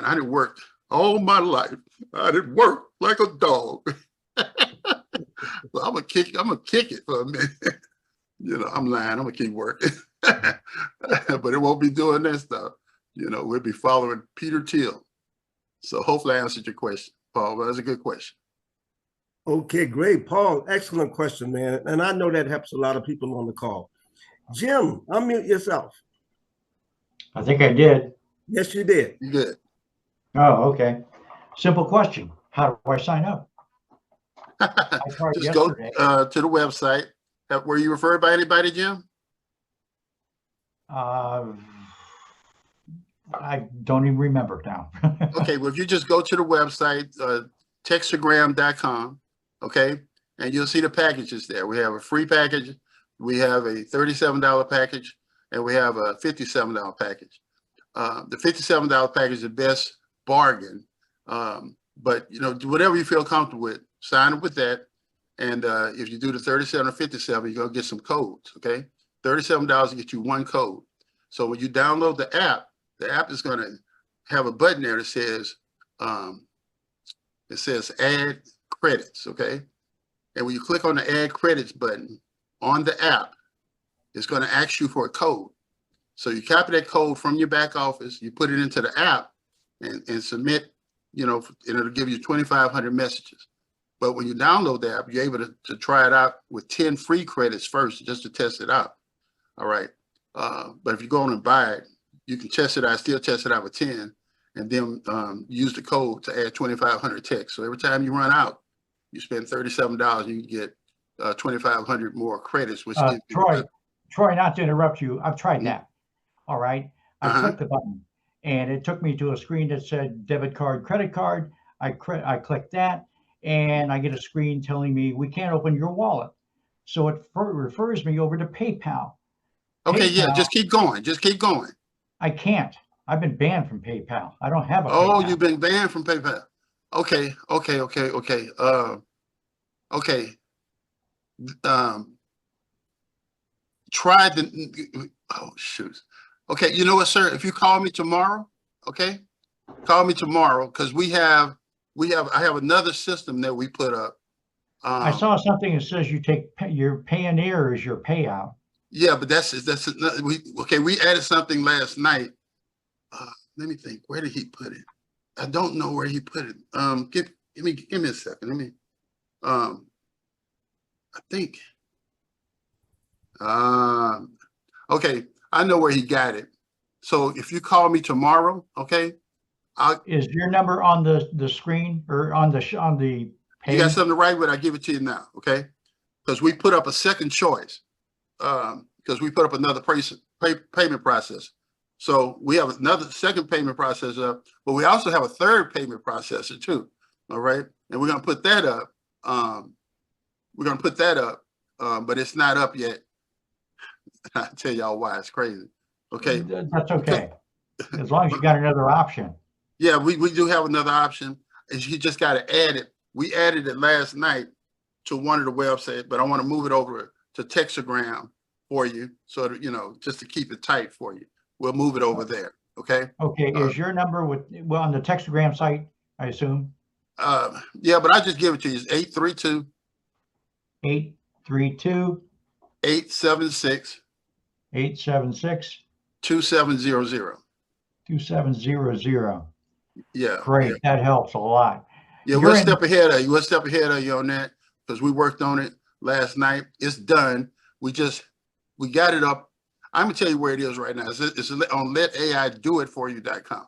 I didn't work all my life. I didn't work like a dog. So I'm gonna kick it for a minute. I'm lying. I'm gonna keep working, but it won't be doing that stuff. We'll be following Peter Thiel. So hopefully I answered your question, Paul. But that's a good question. Okay, great, Paul. Excellent question, man. And I know that helps a lot of people on the call. Jim, unmute yourself. I think I did. Yes, you did. You good? Oh, okay. Simple question. How do I sign up? Just go to the website. Were you referred by anybody, Jim? I don't even remember now. Okay, well, if you just go to the website, textagram.com, okay, and you'll see the packages there. We have a free package, we have a $37 package, and we have a $57 package. The $57 package is the best bargain, but whatever you feel comfortable with, sign up with that. And if you do the 37 or 57, you're gonna get some codes. Okay, $37 to get you one code. So when you download the app is gonna have a button there that says add credits. Okay, and when you click on the add credits button on the app, it's gonna ask you for a code. So you copy that code from your back office, you put it into the app, and submit. And it'll give you 2,500 messages. But when you download the app, you're able to try it out with 10 free credits first, just to test it out. All right. But if you go on and buy it, you can test it out, still test it out with 10, and then use the code to add 2,500 texts. So every time you run out, you spend $37, you get 2,500 more credits. Which Troy, not to interrupt you, I've tried that. All right. I clicked the button, and it took me to a screen that said debit card, credit card. I clicked that. And I get a screen telling me we can't open your wallet. So it refers me over to PayPal. Okay, yeah, just keep going. Just keep going. I can't. I've been banned from PayPal. I don't have a PayPal. PayPal. You've been banned from PayPal. Okay. Try shoot. Okay, you know what, sir? If you call me tomorrow, okay? Call me tomorrow, because I have another system that we put up. I saw something that says you take your Payoneer as your payout. Yeah, but we added something last night. Let me think. Where did he put it? I don't know where he put it. Give me a second. Let me. I think. Okay, I know where he got it. So if you call me tomorrow, okay. Is your number on the screen or on the page? You got something to write with? I'll give it to you now, okay? Because we put up a second choice, because we put up another payment process. So we have another second payment processor, but we also have a third payment processor too. All right, and we're gonna put that up. But it's not up yet. I'll tell y'all why. It's crazy. Okay, that's okay. As long as you got another option. Yeah, we do have another option. You just got to add it. We added it last night, to one of the websites, but I want to move it over to Texagram for you. So that, you know, just to keep it tight for you. We'll move it over there. Okay. Okay, is your number well, on the Textagram site, I assume? Yeah, but I just give it to you. It's 832 832 876 876 2700. 2700. Yeah. Great, Yeah. that helps a lot. Yeah, we'll step ahead of you. We'll step ahead of you on that because we worked on it last night. It's done. We got it up. I'm gonna tell you where it is right now. It's on letaidoitforyou.com.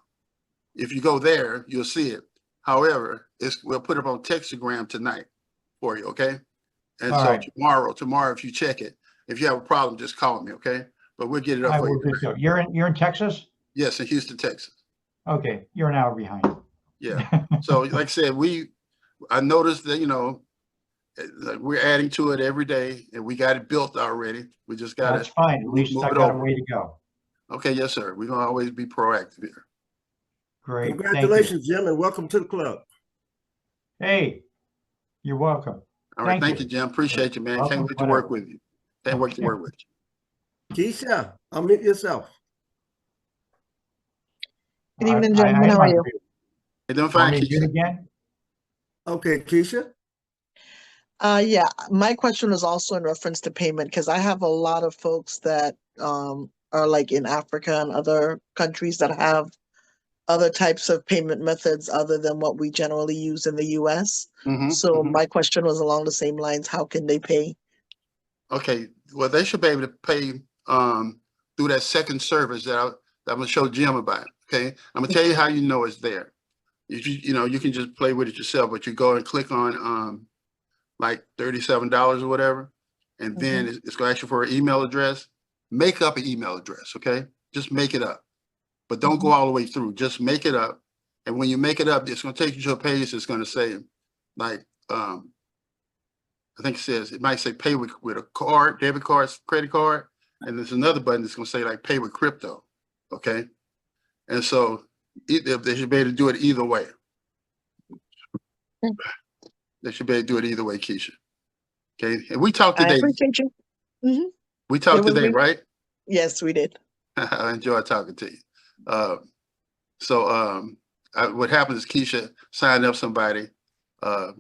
If you go there, you'll see it. However, we'll put it on Textagram tonight for you, okay? And All so right. tomorrow, if you check it, if you have a problem, just call me, okay? But we'll get it up I for will you do tonight. so. You're in Texas? Yes, in Houston, Texas. Okay, you're an hour behind. Yeah. So like I said, I noticed that, you know, we're adding to it every day and we got it built already. We just got That's fine. At least move I it got a over. way to go. Okay, yes, sir. We're gonna always be proactive here. Great. Thank you. Congratulations, Jim, and welcome to the club. Hey, you're welcome. All right, thank you, Jim. Appreciate you, man. Welcome, Can't wait to work whatever. with you. Can't wait to work with you. Keisha, unmute yourself. Good evening, gentlemen. How are you? Hey, doing fine, Want me to do Keisha. it again? Okay, Keisha. Yeah, my question was also in reference to payment because I have a lot of folks that are like in Africa and other countries that have other types of payment methods other than what we generally use in the US. So my question was along the same lines, how can they pay? Okay, well, they should be able to pay through that second service that I'm gonna show Jim about. Okay, I'm gonna tell you how you know it's there. You know, you can just play with it yourself, but you go and click on like $37 or whatever, and then it's gonna ask you for an email address. Make up an email address, okay? Just make it up, but don't go all the way through. Just make it up, and when you make it up, it's gonna take you to a page that's gonna say, like, I think it might say pay with a card, debit card, credit card, and there's another button that's gonna say like pay with crypto, okay? And so they should be able to do it either way. They should be able to do it either way, Keisha. Okay, and we talked I today. appreciate you. We talked today, me. right? Yes, we did. I enjoy talking to you. What happens is Keisha signed up somebody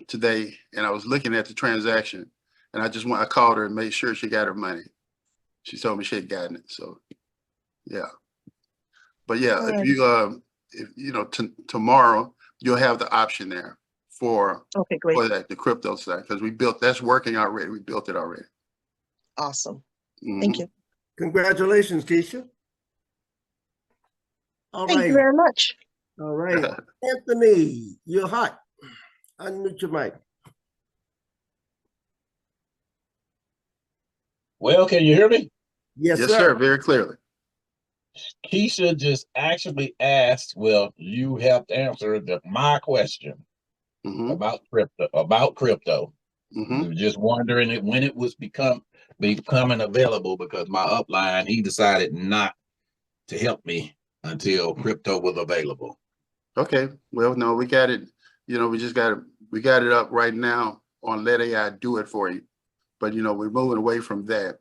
today, and I was looking at the transaction, and I called her and made sure she got her money. She told me she had gotten it. So, yeah. But yeah, All if you know, tomorrow you'll have the option there for great. the crypto side because that's working already. We built it already. Awesome. Thank you. Congratulations, Keisha. All Thank right. you very much. All right. Anthony, you're hot. Unmute your mic. Well, can you hear me? Yes, Yes, sir. Very clearly. Keisha just actually asked, well, you helped answer my question about crypto. We were just wondering when it was becoming available because my upline, he decided not to help me until crypto was available. Okay. Well, no, we got it. You know, we got it up right now on Let AI do it for you. But, you know, we're moving away from that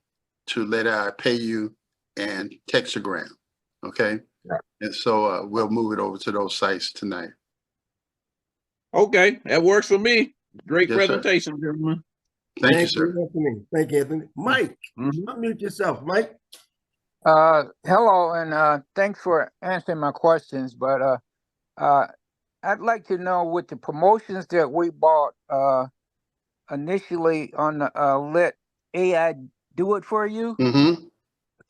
to Let AI pay you and Textagram. Okay. Right. And so we'll move it over to those sites tonight. Okay. That works for me. Great Yes, presentation, gentlemen. Thank you, sir. Anthony. Thank you, Anthony. Mike, unmute yourself, Mike. Hello, and thanks for answering my questions. But I'd like to know with the promotions that we bought initially on the Let AI do it for you.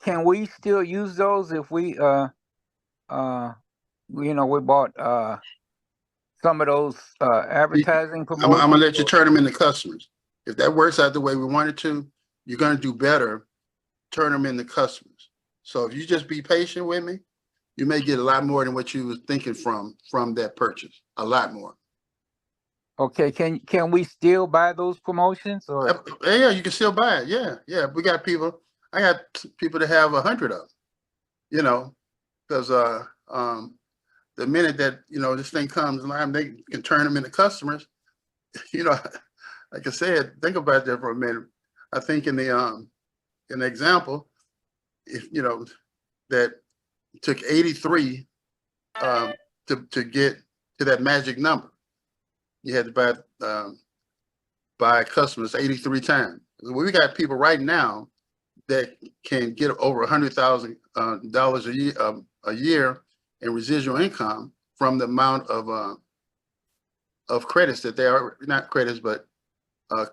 Can we still use those if we we bought some of those advertising promotions? I'm gonna let you turn them into customers. If that works out the way we want it to, you're gonna do better. Turn them into customers. So if you just be patient with me, you may get a lot more than what you was thinking from that purchase. A lot more. Okay, can we still buy those promotions? Or yeah, you can still buy it. Yeah. We got people. I got people that have 100 of them. You know, because the minute that this thing comes live, they can turn them into customers. You know, like I said, think about that for a minute. I think in the example, if you know that it took 83 to get to that magic number. You had to buy customers 83 times. We got people right now that can get over $100,000 a year in residual income from the amount of credits that they are, not credits, but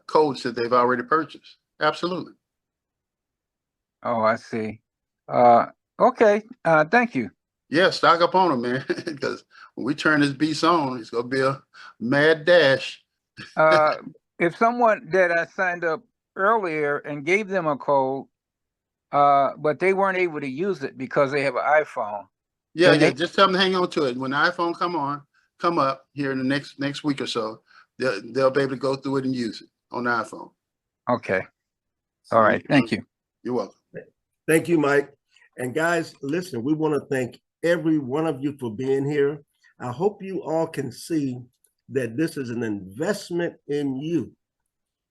codes that they've already purchased. Absolutely. Oh, I see. Okay. Thank you. Yeah, stock up on them, man, because when we turn this beast on, it's gonna be a mad dash. If someone that I signed up earlier and gave them a code, but they weren't able to use it because they have an iPhone. Yeah, just tell them to hang on to it. When the iPhone come up here in the next week or so, they'll be able to go through it and use it on the iPhone. Okay. All right. Thank you. You're welcome. Thank you, Mike. And guys, listen, we want to thank every one of you for being here. I hope you all can see that this is an investment in you.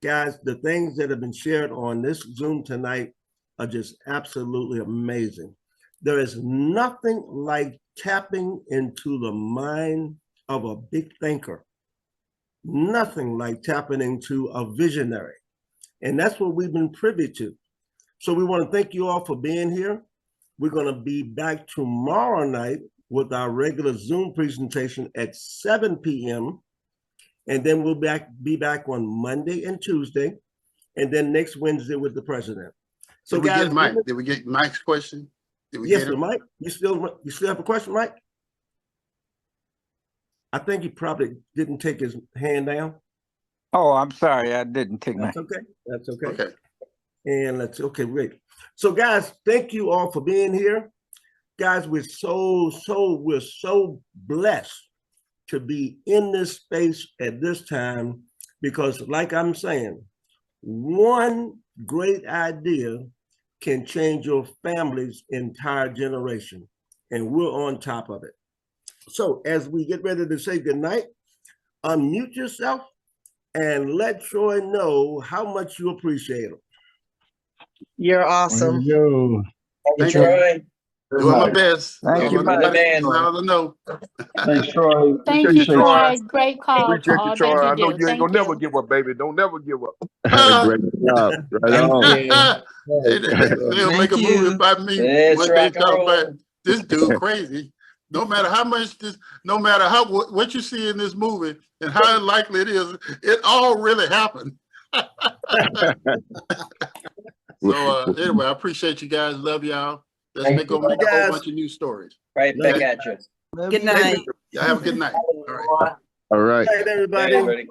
Guys, the things that have been shared on this Zoom tonight are just absolutely amazing. There is nothing like tapping into the mind of a big thinker. Nothing like tapping into a visionary. And that's what we've been privy to. So we want to thank you all for being here. We're going to be back tomorrow night with our regular Zoom presentation at 7 p.m. And then we'll be back on Monday and Tuesday. And then next Wednesday with the president. So guys, did we get Mike's question? Yes, sir, Mike. You still have a question, Mike? I think he probably didn't take his hand down. Oh, I'm sorry. I didn't take That's my. okay. That's okay. Okay. And okay, great. So guys, thank you all for being here. Guys, we're so blessed to be in this space at this time, because like I'm saying, one great idea can change your family's entire generation, and we're on top of it. So as we get ready to say goodnight, unmute yourself and let Troy know how much you appreciate him. You're awesome. Thank you, Troy. Doing my best. Thank you, my man. Thanks, Troy. Thank you, Troy. Great call for Appreciate you, all Troy. I that you know do. you ain't Thank gonna never you. give up, baby. Don't never give up. Great job. Right on. They'll make a movie about me. That's One right, day talk about this dude crazy. No matter how much what you see in this movie and how unlikely it is, it all really happened. So anyway, I appreciate you guys. Love y'all. Let's go make a whole bunch of new stories. Right back at you. Good night. Y'all have a good night. All right. All right. Good night, everybody. Good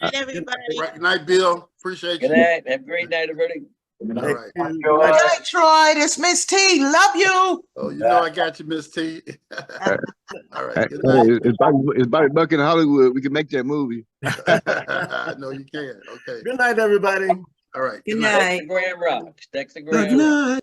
night, Everybody. Good night, Bill. Appreciate you. Good night. Have a great night, everybody. All right. Good night, Troy. This Miss T. Love you. Oh, you know I got you, Miss T. All right. Good Hey, night. it's Bobby Buck in Hollywood. We can make that movie. I know you can. Okay. Good night, everybody. All right. Good night. Text the Grand Rocks. Text the Good Grand Rocks. night.